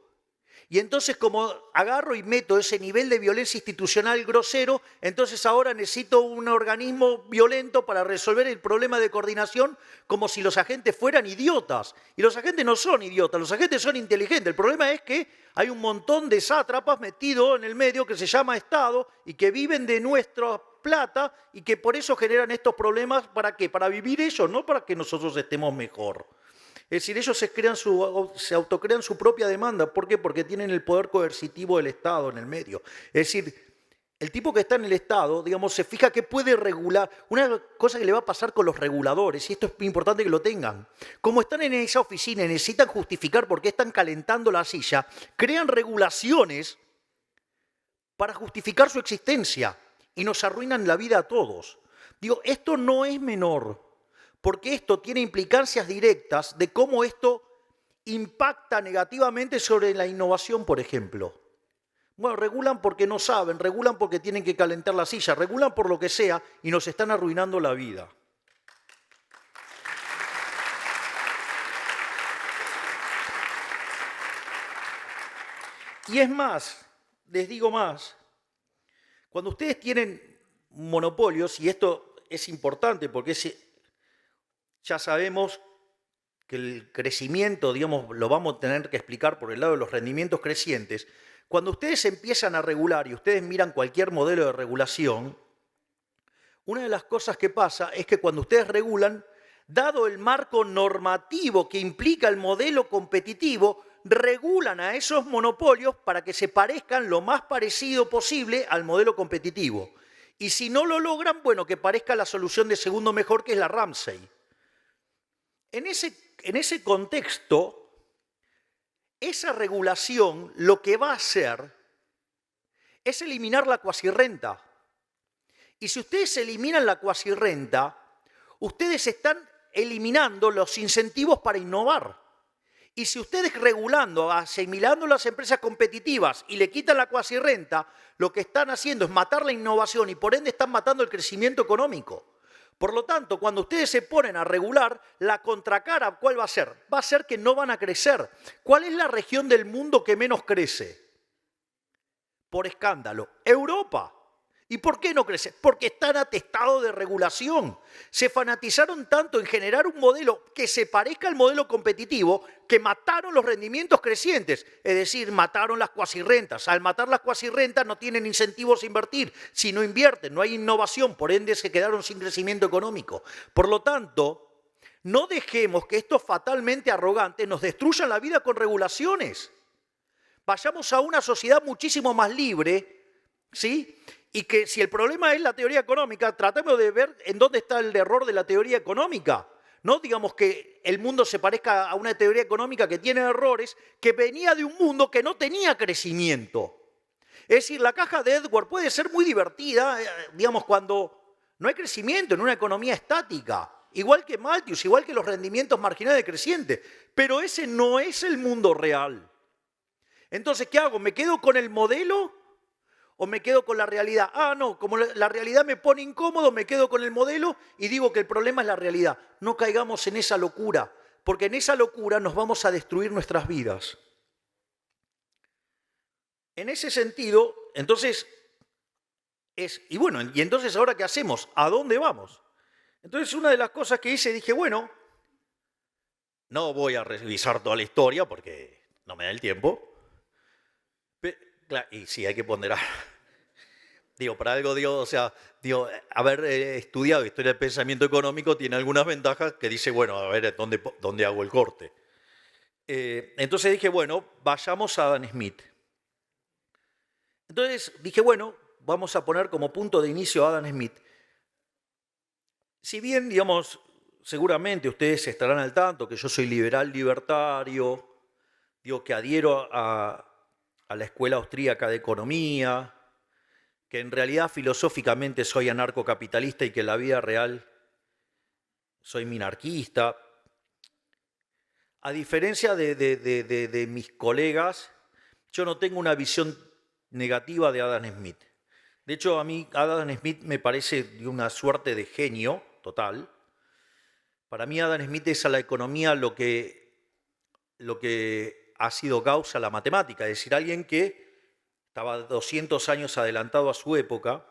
Y entonces, como agarro y meto ese nivel de violencia institucional grosero, entonces ahora necesito un organismo violento para resolver el problema de coordinación, como si los agentes fueran idiotas. Y los agentes no son idiotas, los agentes son inteligentes. El problema es que hay un montón de sátrapas metidos en el medio que se llama Estado y que viven de nuestra plata y que por eso generan estos problemas. ¿Para qué? Para vivir ellos, no para que nosotros estemos mejor. Es decir, ellos se autocrean su propia demanda. ¿Por qué? Porque tienen el poder coercitivo del Estado en el medio. Es decir, el tipo que está en el Estado, digamos, se fija que puede regular. Una cosa que le va a pasar con los reguladores, y esto es importante que lo tengan, como están en esa oficina y necesitan justificar por qué están calentando la silla, crean regulaciones para justificar su existencia y nos arruinan la vida a todos. Digo, esto no es menor, porque esto tiene implicancias directas de cómo esto impacta negativamente sobre la innovación, por ejemplo. Bueno, regulan porque no saben, regulan porque tienen que calentar la silla, regulan por lo que sea y nos están arruinando la vida. Y es más, les digo más, cuando ustedes tienen monopolios, y esto es importante porque ya sabemos que el crecimiento, digamos, lo vamos a tener que explicar por el lado de los rendimientos crecientes. Cuando ustedes empiezan a regular y ustedes miran cualquier modelo de regulación, una de las cosas que pasa es que cuando ustedes regulan, dado el marco normativo que implica el modelo competitivo, regulan a esos monopolios para que se parezcan lo más parecido posible al modelo competitivo. Y si no lo logran, bueno, que parezca la solución de segundo mejor, que es la Ramsey. En ese contexto, esa regulación lo que va a hacer es eliminar la cuasirrenta. Y si ustedes eliminan la cuasirrenta, ustedes están eliminando los incentivos para innovar. Y si ustedes regulando, asimilando las empresas competitivas y le quitan la cuasirrenta, lo que están haciendo es matar la innovación y por ende están matando el crecimiento económico. Por lo tanto, cuando ustedes se ponen a regular, la contracara, ¿cuál va a ser? Va a ser que no van a crecer. ¿Cuál es la región del mundo que menos crece? Por escándalo, Europa. ¿Y por qué no crece? Porque están atestados de regulación. Se fanatizaron tanto en generar un modelo que se parezca al modelo competitivo que mataron los rendimientos crecientes. Es decir, mataron las cuasirrentas. Al matar las cuasirrentas no tienen incentivos a invertir. Si no invierten, no hay innovación. Por ende, se quedaron sin crecimiento económico. Por lo tanto, no dejemos que estos fatalmente arrogantes nos destruyan la vida con regulaciones. Vayamos a una sociedad muchísimo más libre, ¿sí? Y que si el problema es la teoría económica, tratemos de ver en dónde está el error de la teoría económica. No digamos que el mundo se parezca a una teoría económica que tiene errores, que venía de un mundo que no tenía crecimiento. Es decir, la caja de Edward puede ser muy divertida, digamos, cuando no hay crecimiento en una economía estática. Igual que Malthus, igual que los rendimientos marginales crecientes. Pero ese no es el mundo real. Entonces, ¿qué hago? ¿Me quedo con el modelo o me quedo con la realidad? Ah, no, como la realidad me pone incómodo, me quedo con el modelo y digo que el problema es la realidad. No caigamos en esa locura, porque en esa locura nos vamos a destruir nuestras vidas. En ese sentido, entonces, y bueno, y entonces ahora ¿qué hacemos? ¿A dónde vamos? Entonces una de las cosas que hice, dije, bueno, no voy a revisar toda la historia porque no me da el tiempo. Y sí, hay que ponderar. Digo, para algo, o sea, haber estudiado historia del pensamiento económico tiene algunas ventajas que dice, bueno, a ver, ¿dónde hago el corte? Entonces dije, bueno, vayamos a Adam Smith. Entonces dije, bueno, vamos a poner como punto de inicio a Adam Smith. Si bien, digamos, seguramente ustedes estarán al tanto que yo soy liberal libertario, digo que adhiero a la Escuela Austríaca de Economía, que en realidad filosóficamente soy anarcocapitalista y que en la vida real soy minarquista. A diferencia de mis colegas, yo no tengo una visión negativa de Adam Smith. De hecho, a mí Adam Smith me parece de una suerte de genio total. Para mí Adam Smith es a la economía lo que ha sido Gauss a la matemática, es decir, alguien que estaba 200 años adelantado a su época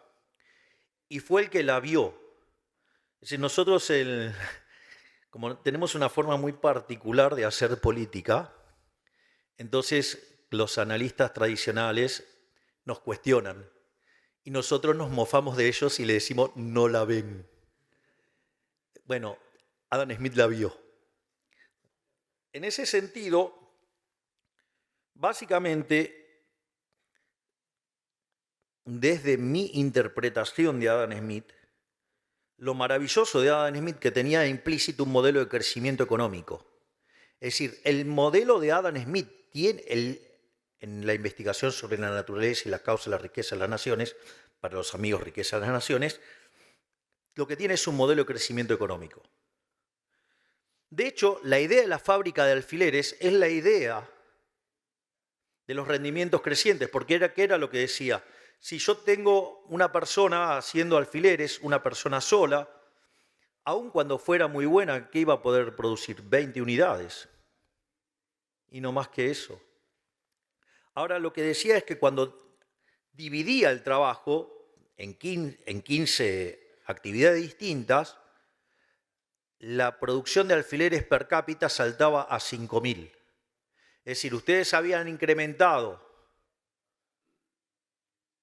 y fue el que la vio. Es decir, nosotros, como tenemos una forma muy particular de hacer política, entonces los analistas tradicionales nos cuestionan y nosotros nos mofamos de ellos y le decimos, no la ven. Bueno, Adam Smith la vio. En ese sentido, básicamente, desde mi interpretación de Adam Smith, lo maravilloso de Adam Smith que tenía implícito un modelo de crecimiento económico. Es decir, el modelo de Adam Smith tiene en la investigación sobre la naturaleza y las causas de la riqueza de las naciones, para los amigos riqueza de las naciones, lo que tiene es un modelo de crecimiento económico. De hecho, la idea de la fábrica de alfileres es la idea de los rendimientos crecientes, porque ¿qué era lo que decía? Si yo tengo una persona haciendo alfileres, una persona sola, aun cuando fuera muy buena, ¿qué iba a poder producir? 20 unidades. Y no más que eso. Ahora lo que decía es que cuando dividía el trabajo en 15 actividades distintas, la producción de alfileres per cápita saltaba a 5.000. Es decir, ustedes habían incrementado,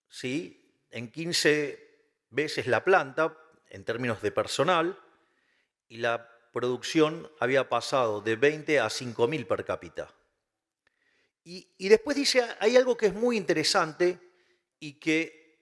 ¿sí?, en 15 veces la planta en términos de personal y la producción había pasado de 20 a 5.000 per cápita. Y después dice, hay algo que es muy interesante y que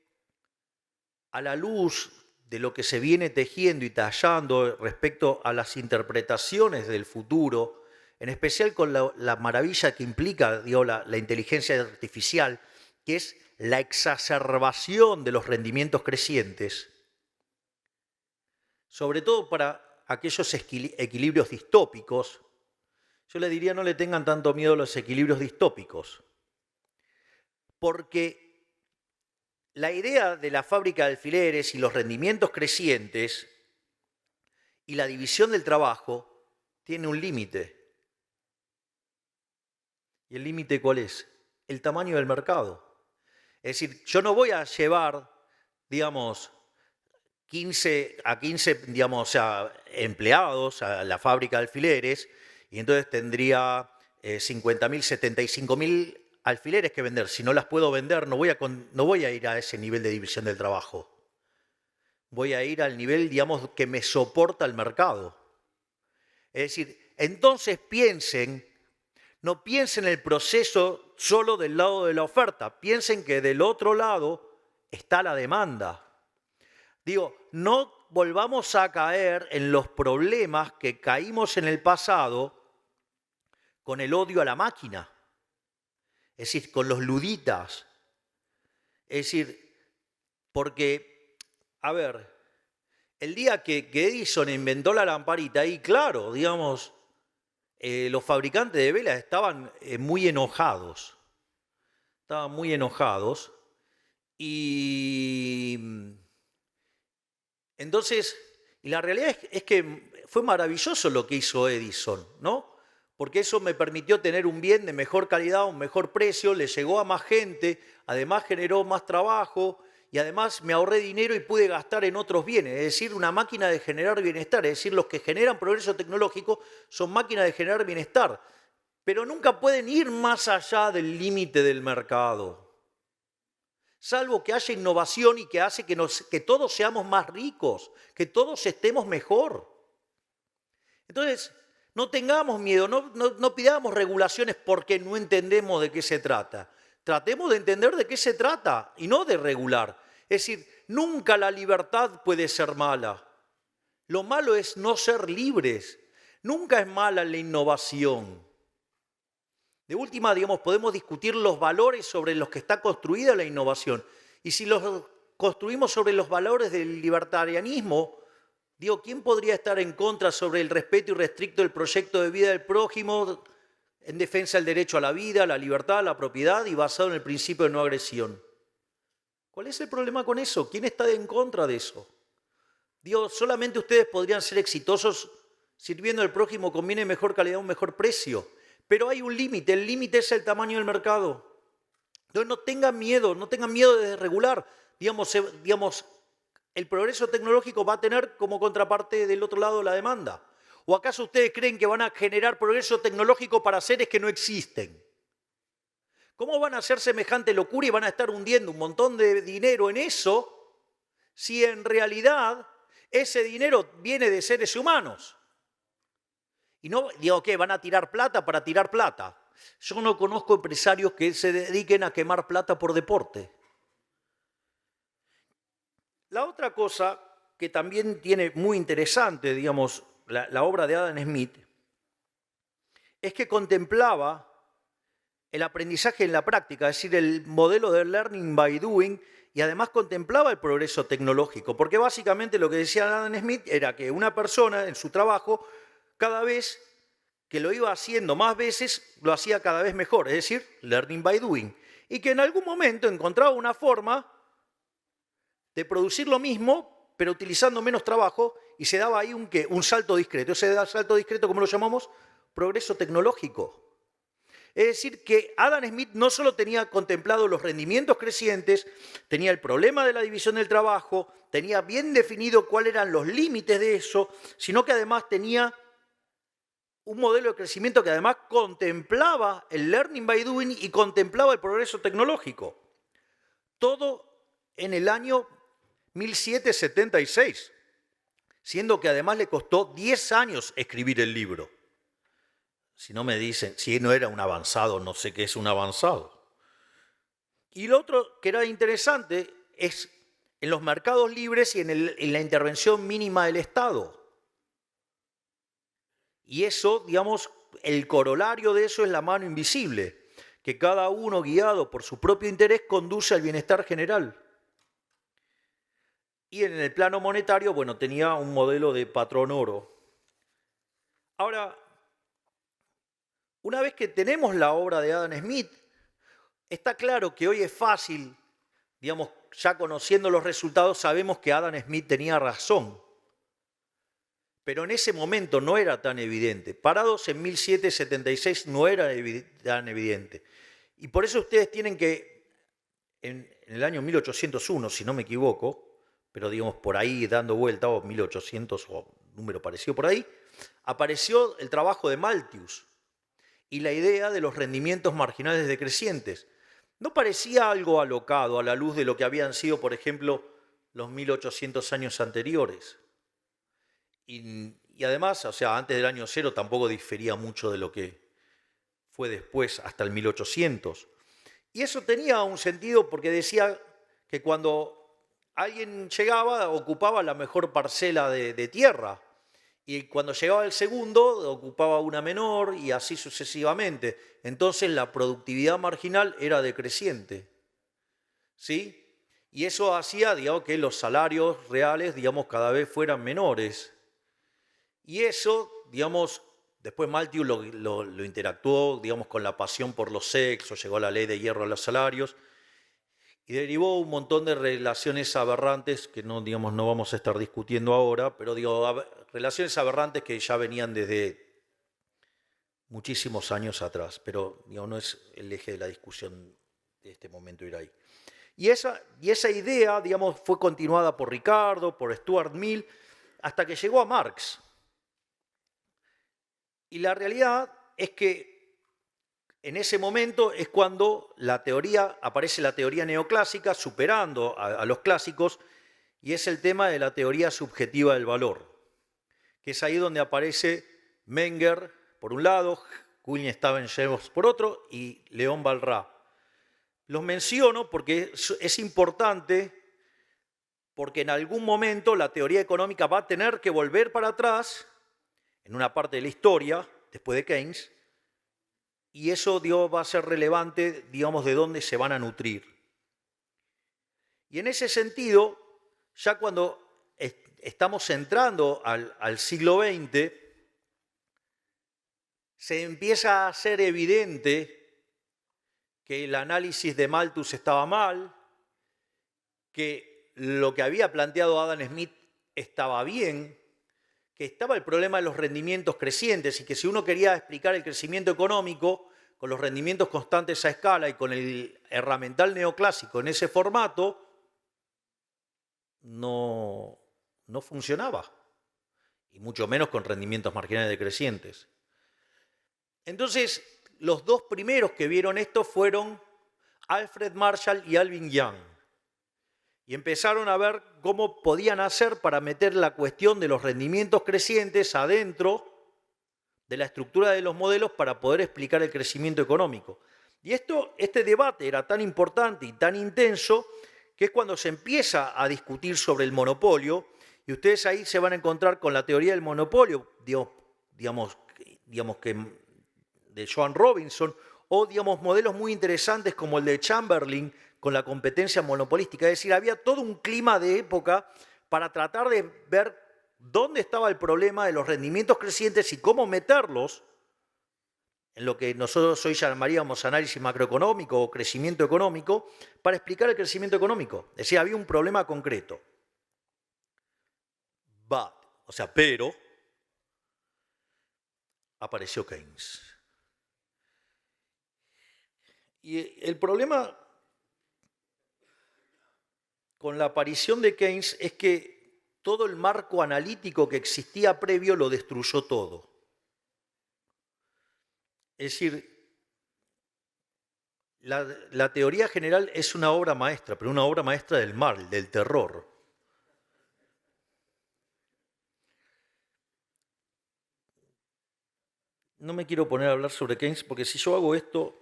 a la luz de lo que se viene tejiendo y tallando respecto a las interpretaciones del futuro, en especial con la maravilla que implica, digo, la inteligencia artificial, que es la exacerbación de los rendimientos crecientes, sobre todo para aquellos equilibrios distópicos. Yo le diría, no le tengan tanto miedo a los equilibrios distópicos, porque la idea de la fábrica de alfileres y los rendimientos crecientes y la división del trabajo tiene un límite. ¿Y el límite cuál es? El tamaño del mercado. Es decir, yo no voy a llevar, digamos, 15 digamos, empleados a la fábrica de alfileres y entonces tendría 50.000, 75.000 alfileres que vender. Si no las puedo vender, no voy a ir a ese nivel de división del trabajo. Voy a ir al nivel, digamos, que me soporta el mercado. Es decir, entonces no piensen el proceso solo del lado de la oferta, piensen que del otro lado está la demanda. Digo, no volvamos a caer en los problemas que caímos en el pasado con el odio a la máquina. Es decir, con los luditas. Es decir, porque, a ver, el día que Edison inventó la lamparita, ahí claro, digamos, los fabricantes de velas estaban muy enojados. Estaban muy enojados. Y entonces, y la realidad es que fue maravilloso lo que hizo Edison, ¿no? Porque eso me permitió tener un bien de mejor calidad, un mejor precio, le llegó a más gente, además generó más trabajo y además me ahorré dinero y pude gastar en otros bienes. Es decir, una máquina de generar bienestar. Es decir, los que generan progreso tecnológico son máquinas de generar bienestar, pero nunca pueden ir más allá del límite del mercado. Salvo que haya innovación y que hace que todos seamos más ricos, que todos estemos mejor. Entonces, no tengamos miedo, no pidamos regulaciones porque no entendemos de qué se trata. Tratemos de entender de qué se trata y no de regular. Es decir, nunca la libertad puede ser mala. Lo malo es no ser libres. Nunca es mala la innovación. De última, digamos, podemos discutir los valores sobre los que está construida la innovación. Y si los construimos sobre los valores del libertarianismo, digo, ¿quién podría estar en contra sobre el respeto irrestricto del proyecto de vida del prójimo en defensa del derecho a la vida, la libertad, la propiedad y basado en el principio de no agresión? ¿Cuál es el problema con eso? ¿Quién está en contra de eso? Digo, solamente ustedes podrían ser exitosos sirviendo al prójimo con bienes de mejor calidad a un mejor precio. Pero hay un límite, el límite es el tamaño del mercado. Entonces no tengan miedo de desregular. Digamos, el progreso tecnológico va a tener como contraparte del otro lado la demanda. ¿O acaso ustedes creen que van a generar progreso tecnológico para seres que no existen? ¿Cómo van a hacer semejante locura y van a estar hundiendo un montón de dinero en eso si en realidad ese dinero viene de seres humanos? Y no digo que van a tirar plata para tirar plata. Yo no conozco empresarios que se dediquen a quemar plata por deporte. La otra cosa que también tiene muy interesante, digamos, la obra de Adam Smith, es que contemplaba el aprendizaje en la práctica, es decir, el modelo de learning by doing, y además contemplaba el progreso tecnológico, porque básicamente lo que decía Adam Smith era que una persona en su trabajo, cada vez que lo iba haciendo más veces, lo hacía cada vez mejor, es decir, learning by doing, y que en algún momento encontraba una forma de producir lo mismo, pero utilizando menos trabajo, y se daba ahí un salto discreto. Ese salto discreto, ¿cómo lo llamamos? Progreso tecnológico. Es decir, que Adam Smith no solo tenía contemplado los rendimientos crecientes, tenía el problema de la división del trabajo, tenía bien definido cuáles eran los límites de eso, sino que además tenía un modelo de crecimiento que además contemplaba el learning by doing y contemplaba el progreso tecnológico. Todo en el año 1776, siendo que además le costó 10 años escribir el libro. Si no me dicen, si no era un avanzado, no sé qué es un avanzado. Y lo otro que era interesante es en los mercados libres y en la intervención mínima del Estado. Y eso, digamos, el corolario de eso es la mano invisible, que cada uno guiado por su propio interés conduce al bienestar general. Y en el plano monetario, bueno, tenía un modelo de patrón oro. Ahora, una vez que tenemos la obra de Adam Smith, está claro que hoy es fácil, digamos, ya conociendo los resultados, sabemos que Adam Smith tenía razón. Pero en ese momento no era tan evidente. Parados en 1776 no era tan evidente. Y por eso ustedes tienen que, en el año 1801, si no me equivoco, pero digamos por ahí dando vuelta, o 1800 o número parecido por ahí, apareció el trabajo de Malthus y la idea de los rendimientos marginales decrecientes. ¿No parecía algo alocado a la luz de lo que habían sido, por ejemplo, los 1800 años anteriores? Y además, o sea, antes del año 0 tampoco difería mucho de lo que fue después, hasta el 1800. Y eso tenía un sentido porque decía que cuando alguien llegaba, ocupaba la mejor parcela de tierra. Y cuando llegaba el segundo, ocupaba una menor y así sucesivamente. Entonces la productividad marginal era decreciente. ¿Sí? Y eso hacía, digamos, que los salarios reales, digamos, cada vez fueran menores. Y eso, digamos, después Malthus lo interactuó, digamos, con la pasión por los sexos, llegó a la ley de hierro a los salarios, y derivó un montón de relaciones aberrantes que no, digamos, no vamos a estar discutiendo ahora, pero digo, relaciones aberrantes que ya venían desde muchísimos años atrás, pero digamos, no es el eje de la discusión de este momento ir ahí. Y esa idea, digamos, fue continuada por Ricardo, por Stuart Mill, hasta que llegó a Marx. Y la realidad es que en ese momento es cuando aparece la teoría neoclásica, superando a los clásicos, y es el tema de la teoría subjetiva del valor, que es ahí donde aparece Menger por un lado, Kuhn-Staben-Jevons por otro, y León Walras. Los menciono porque es importante, porque en algún momento la teoría económica va a tener que volver para atrás, en una parte de la historia, después de Keynes, y eso va a ser relevante, digamos, de dónde se van a nutrir. Y en ese sentido, ya cuando estamos entrando al siglo XX, se empieza a hacer evidente que el análisis de Malthus estaba mal, que lo que había planteado Adam Smith estaba bien, que estaba el problema de los rendimientos crecientes y que si uno quería explicar el crecimiento económico con los rendimientos constantes a escala y con el herramental neoclásico en ese formato, no funcionaba, y mucho menos con rendimientos marginales decrecientes. Entonces, los dos primeros que vieron esto fueron Alfred Marshall y Alvin Young, y empezaron a ver cómo podían hacer para meter la cuestión de los rendimientos crecientes adentro de la estructura de los modelos para poder explicar el crecimiento económico. Y este debate era tan importante y tan intenso que es cuando se empieza a discutir sobre el monopolio, y ustedes ahí se van a encontrar con la teoría del monopolio, digamos que de Joan Robinson, o modelos muy interesantes como el de Chamberlain con la competencia monopolística. Es decir, había todo un clima de época para tratar de ver dónde estaba el problema de los rendimientos crecientes y cómo meterlos en lo que nosotros hoy llamaríamos análisis macroeconómico o crecimiento económico, para explicar el crecimiento económico. Es decir, había un problema concreto. Pero apareció Keynes. Y el problema con la aparición de Keynes es que todo el marco analítico que existía previo lo destruyó todo. Es decir, la teoría general es una obra maestra, pero una obra maestra del mal, del terror. No me quiero poner a hablar sobre Keynes porque si yo hago esto,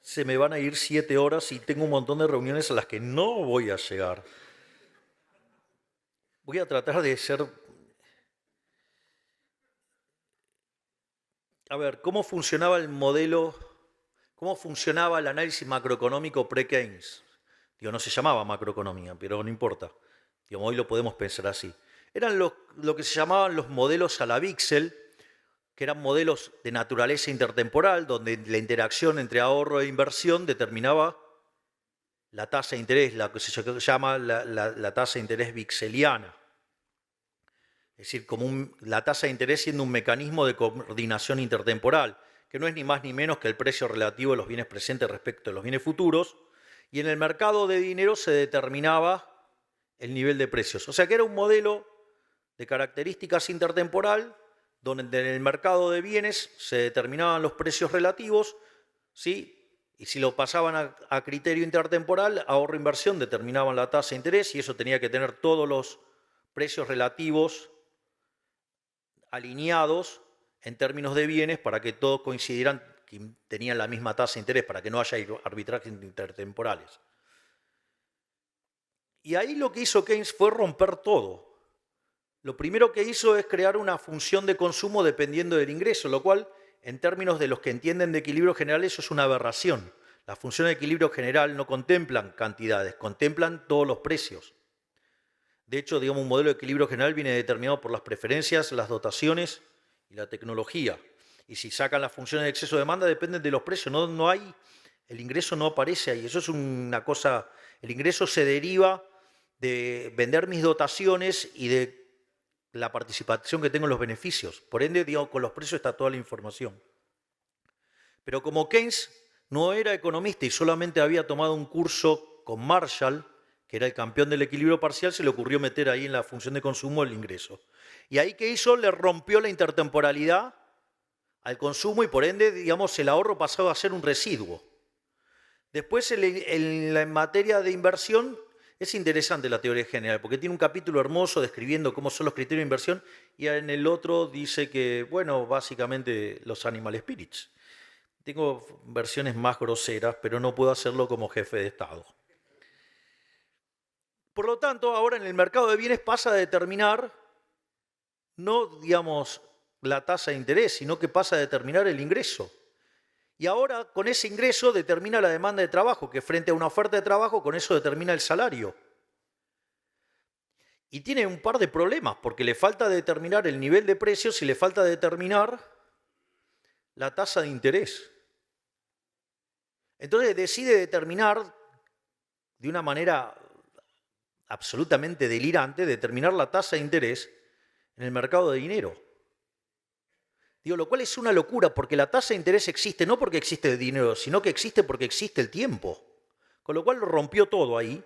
se me van a ir 7 horas y tengo un montón de reuniones a las que no voy a llegar. Voy a tratar de ser... A ver, ¿cómo funcionaba el modelo, cómo funcionaba el análisis macroeconómico pre-Keynes? No se llamaba macroeconomía, pero no importa. Hoy lo podemos pensar así. Eran lo que se llamaban los modelos a la Wicksell, que eran modelos de naturaleza intertemporal, donde la interacción entre ahorro e inversión determinaba la tasa de interés, la que se llama la tasa de interés wickseliana. Es decir, la tasa de interés siendo un mecanismo de coordinación intertemporal, que no es ni más ni menos que el precio relativo de los bienes presentes respecto de los bienes futuros, y en el mercado de dinero se determinaba el nivel de precios. O sea que era un modelo de características intertemporal, donde en el mercado de bienes se determinaban los precios relativos, ¿sí? Y si lo pasaban a criterio intertemporal, ahorro-inversión determinaban la tasa de interés, y eso tenía que tener todos los precios relativos alineados en términos de bienes para que todos coincidieran que tenían la misma tasa de interés, para que no haya arbitrajes intertemporales. Y ahí lo que hizo Keynes fue romper todo. Lo primero que hizo es crear una función de consumo dependiendo del ingreso, lo cual, en términos de los que entienden de equilibrio general, eso es una aberración. Las funciones de equilibrio general no contemplan cantidades, contemplan todos los precios. De hecho, un modelo de equilibrio general viene determinado por las preferencias, las dotaciones y la tecnología. Y si sacan las funciones de exceso de demanda, dependen de los precios. El ingreso no aparece ahí. Eso es una cosa. El ingreso se deriva de vender mis dotaciones y de la participación que tengo en los beneficios. Por ende, con los precios está toda la información. Pero como Keynes no era economista y solamente había tomado un curso con Marshall, que era el campeón del equilibrio parcial, se le ocurrió meter ahí en la función de consumo el ingreso. Y ahí, ¿qué hizo? Le rompió la intertemporalidad al consumo y por ende, el ahorro pasó a ser un residuo. Después, en materia de inversión, es interesante la teoría general, porque tiene un capítulo hermoso describiendo cómo son los criterios de inversión, y en el otro dice que, básicamente los animal spirits. Tengo versiones más groseras, pero no puedo hacerlo como jefe de Estado. Por lo tanto, ahora en el mercado de bienes pasa a determinar, no, la tasa de interés, sino que pasa a determinar el ingreso. Y ahora con ese ingreso determina la demanda de trabajo, que frente a una oferta de trabajo con eso determina el salario. Y tiene un par de problemas, porque le falta determinar el nivel de precios y le falta determinar la tasa de interés. Entonces decide determinar de una manera absolutamente delirante, determinar la tasa de interés en el mercado de dinero. Digo, lo cual es una locura, porque la tasa de interés existe no porque existe el dinero, sino que existe porque existe el tiempo. Con lo cual lo rompió todo ahí.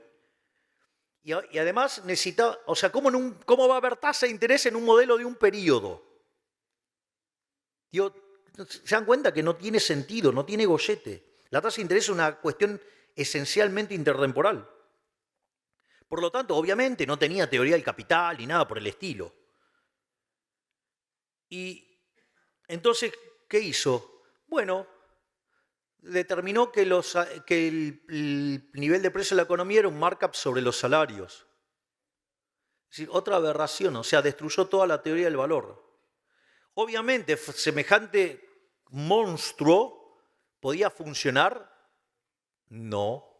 Y además necesita, o sea, ¿cómo va a haber tasa de interés en un modelo de un periodo? Digo, ¿se dan cuenta que no tiene sentido, no tiene gollete? La tasa de interés es una cuestión esencialmente intertemporal. Por lo tanto, obviamente no tenía teoría del capital ni nada por el estilo. Y entonces, ¿qué hizo? Bueno, determinó que el nivel de precio de la economía era un markup sobre los salarios. Es decir, otra aberración, o sea, destruyó toda la teoría del valor. Obviamente, semejante monstruo podía funcionar. No.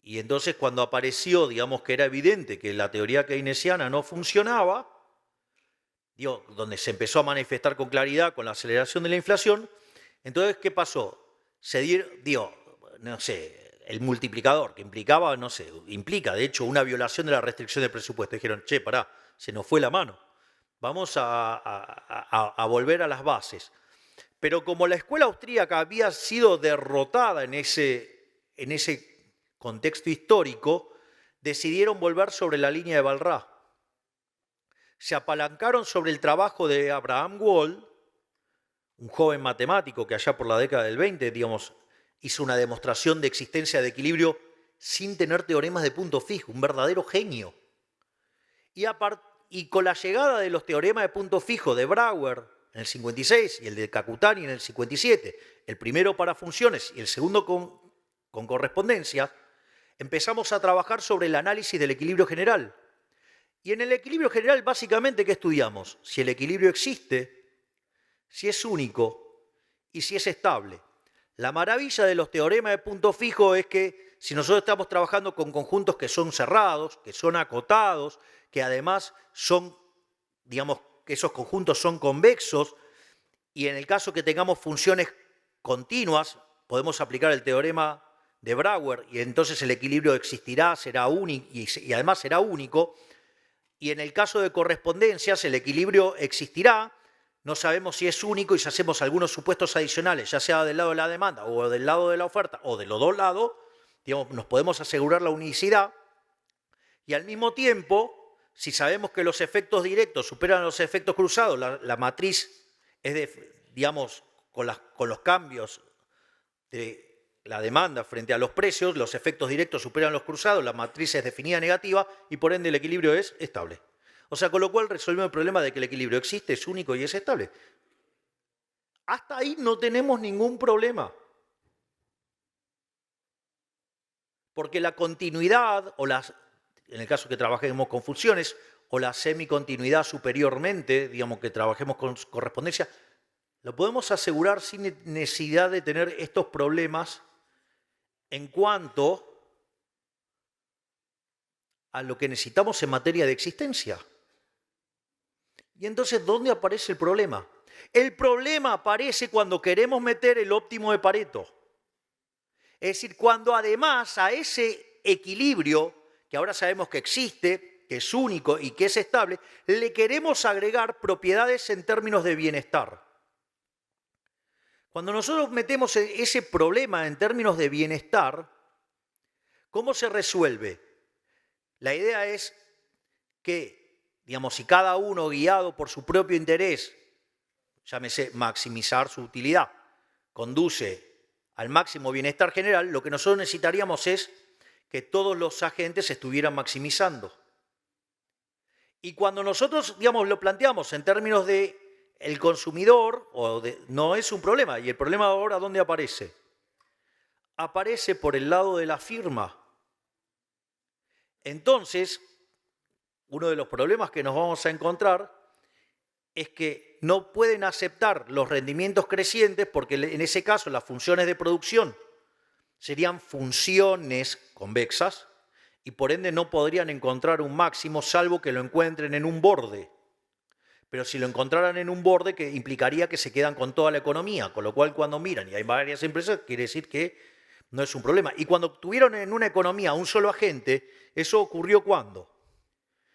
Y entonces cuando apareció, digamos que era evidente que la teoría keynesiana no funcionaba, donde se empezó a manifestar con claridad con la aceleración de la inflación, entonces, ¿qué pasó? No sé, el multiplicador que implicaba, no sé, implica de hecho una violación de la restricción del presupuesto. Dijeron, che, pará, se nos fue la mano, vamos a volver a las bases. Pero como la escuela austríaca había sido derrotada en ese contexto histórico, decidieron volver sobre la línea de Walras. Se apalancaron sobre el trabajo de Abraham Wald, un joven matemático que allá por la década del 20, hizo una demostración de existencia de equilibrio sin tener teoremas de punto fijo, un verdadero genio. Y con la llegada de los teoremas de punto fijo de Brouwer en el 56 y el de Kakutani en el 57, el primero para funciones y el segundo con correspondencia, empezamos a trabajar sobre el análisis del equilibrio general. Y en el equilibrio general, básicamente, ¿qué estudiamos? Si el equilibrio existe, si es único y si es estable. La maravilla de los teoremas de punto fijo es que si nosotros estamos trabajando con conjuntos que son cerrados, que son acotados, que además son, que esos conjuntos son convexos, y en el caso que tengamos funciones continuas, podemos aplicar el teorema de Brouwer y entonces el equilibrio existirá, será único y además será único. Y en el caso de correspondencias, el equilibrio existirá, no sabemos si es único y si hacemos algunos supuestos adicionales, ya sea del lado de la demanda o del lado de la oferta o de los dos lados, nos podemos asegurar la unicidad. Y al mismo tiempo, si sabemos que los efectos directos superan los efectos cruzados, la matriz es con los cambios de la demanda frente a los precios, los efectos directos superan los cruzados, la matriz es definida negativa y por ende el equilibrio es estable. O sea, con lo cual resolvemos el problema de que el equilibrio existe, es único y es estable. Hasta ahí no tenemos ningún problema. Porque la continuidad, en el caso que trabajemos con funciones, o la semicontinuidad superiormente, que trabajemos con correspondencia, lo podemos asegurar sin necesidad de tener estos problemas en cuanto a lo que necesitamos en materia de existencia. Y entonces, ¿dónde aparece el problema? El problema aparece cuando queremos meter el óptimo de Pareto. Es decir, cuando además a ese equilibrio, que ahora sabemos que existe, que es único y que es estable, le queremos agregar propiedades en términos de bienestar. Cuando nosotros metemos ese problema en términos de bienestar, ¿cómo se resuelve? La idea es que, si cada uno guiado por su propio interés, llámese maximizar su utilidad, conduce al máximo bienestar general, lo que nosotros necesitaríamos es que todos los agentes estuvieran maximizando. Y cuando nosotros, lo planteamos en términos de el consumidor, no es un problema. ¿Y el problema ahora dónde aparece? Aparece por el lado de la firma. Entonces, uno de los problemas que nos vamos a encontrar es que no pueden aceptar los rendimientos crecientes porque en ese caso las funciones de producción serían funciones convexas y por ende no podrían encontrar un máximo salvo que lo encuentren en un borde. Pero si lo encontraran en un borde, que implicaría que se quedan con toda la economía, con lo cual cuando miran y hay varias empresas, quiere decir que no es un problema. Y cuando tuvieron en una economía un solo agente, ¿eso ocurrió cuándo?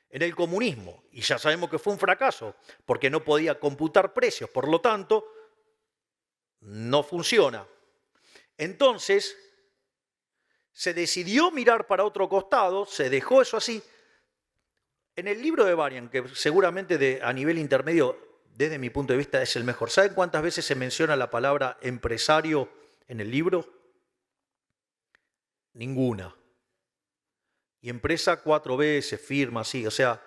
En el comunismo. Y ya sabemos que fue un fracaso, porque no podía computar precios, por lo tanto, no funciona. Entonces, se decidió mirar para otro costado, se dejó eso así. En el libro de Varian, que seguramente a nivel intermedio, desde mi punto de vista, es el mejor. ¿Saben cuántas veces se menciona la palabra empresario en el libro? Ninguna. Y empresa 4 veces, firma, sí. O sea,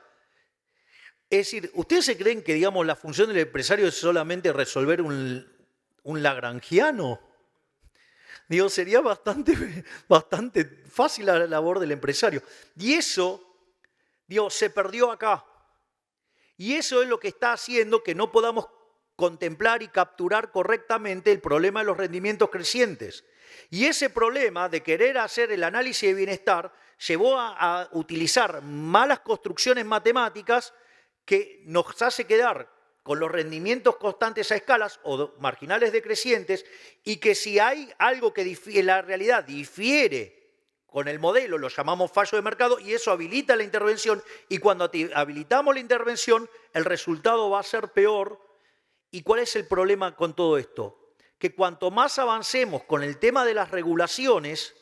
es decir, ¿ustedes se creen que, digamos, la función del empresario es solamente resolver un lagrangiano? Digo, sería bastante fácil la labor del empresario. Y eso, digo, se perdió acá. Y eso es lo que está haciendo que no podamos contemplar y capturar correctamente el problema de los rendimientos crecientes. Y ese problema de querer hacer el análisis de bienestar llevó a utilizar malas construcciones matemáticas que nos hace quedar con los rendimientos constantes a escalas o marginales decrecientes, y que si hay algo que en la realidad difiere con el modelo, lo llamamos fallo de mercado, y eso habilita la intervención, y cuando habilitamos la intervención, el resultado va a ser peor. ¿Y cuál es el problema con todo esto? Que cuanto más avancemos con el tema de las regulaciones,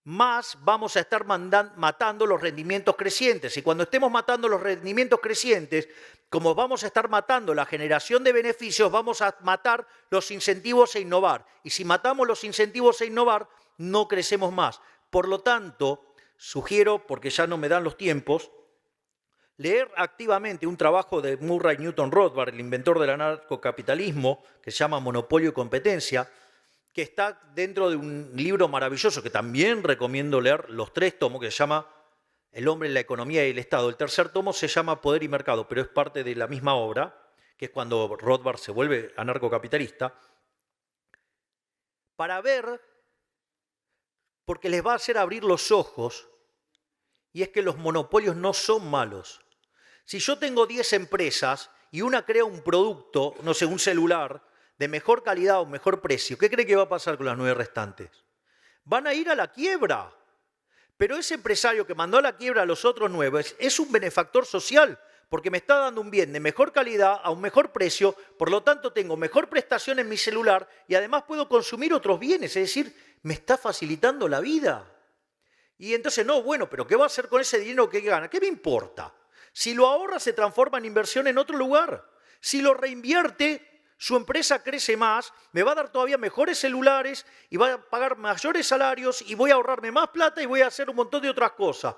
más vamos a estar matando los rendimientos crecientes. Y cuando estemos matando los rendimientos crecientes, como vamos a estar matando la generación de beneficios, vamos a matar los incentivos a innovar. Y si matamos los incentivos a innovar, no crecemos más. Por lo tanto, sugiero, porque ya no me dan los tiempos, leer activamente un trabajo de Murray Newton Rothbard, el inventor del anarcocapitalismo, que se llama Monopolio y Competencia, que está dentro de un libro maravilloso que también recomiendo leer, los 3 tomos, que se llama El hombre, la economía y el Estado. El tercer tomo se llama Poder y Mercado, pero es parte de la misma obra, que es cuando Rothbard se vuelve anarcocapitalista, para ver, porque les va a hacer abrir los ojos, y es que los monopolios no son malos. Si yo tengo 10 empresas y una crea un producto, no sé, un celular, de mejor calidad o mejor precio, ¿qué cree que va a pasar con las 9 restantes? Van a ir a la quiebra. Pero ese empresario que mandó a la quiebra a los otros 9 es un benefactor social, porque me está dando un bien de mejor calidad a un mejor precio, por lo tanto tengo mejor prestación en mi celular y además puedo consumir otros bienes, es decir, me está facilitando la vida. Y entonces, no, bueno, pero ¿qué va a hacer con ese dinero que gana? ¿Qué me importa? Si lo ahorra, se transforma en inversión en otro lugar. Si lo reinvierte, su empresa crece más, me va a dar todavía mejores celulares y va a pagar mayores salarios y voy a ahorrarme más plata y voy a hacer un montón de otras cosas.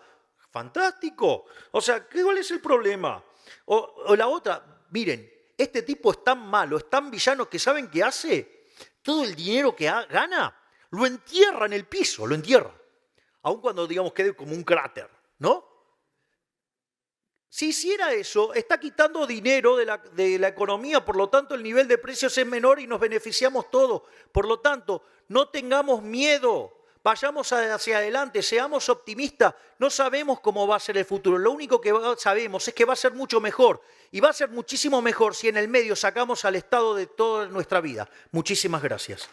¡Fantástico! O sea, ¿cuál es el problema? O la otra, miren, este tipo es tan malo, es tan villano que ¿saben qué hace? Todo el dinero que gana lo entierra en el piso, lo entierra. Aun cuando, digamos, quede como un cráter, ¿no? Si hiciera eso, está quitando dinero de la economía, por lo tanto el nivel de precios es menor y nos beneficiamos todos. Por lo tanto, no tengamos miedo, vayamos hacia adelante, seamos optimistas. No sabemos cómo va a ser el futuro, lo único que sabemos es que va a ser mucho mejor. Y va a ser muchísimo mejor si en el medio sacamos al Estado de toda nuestra vida. Muchísimas gracias.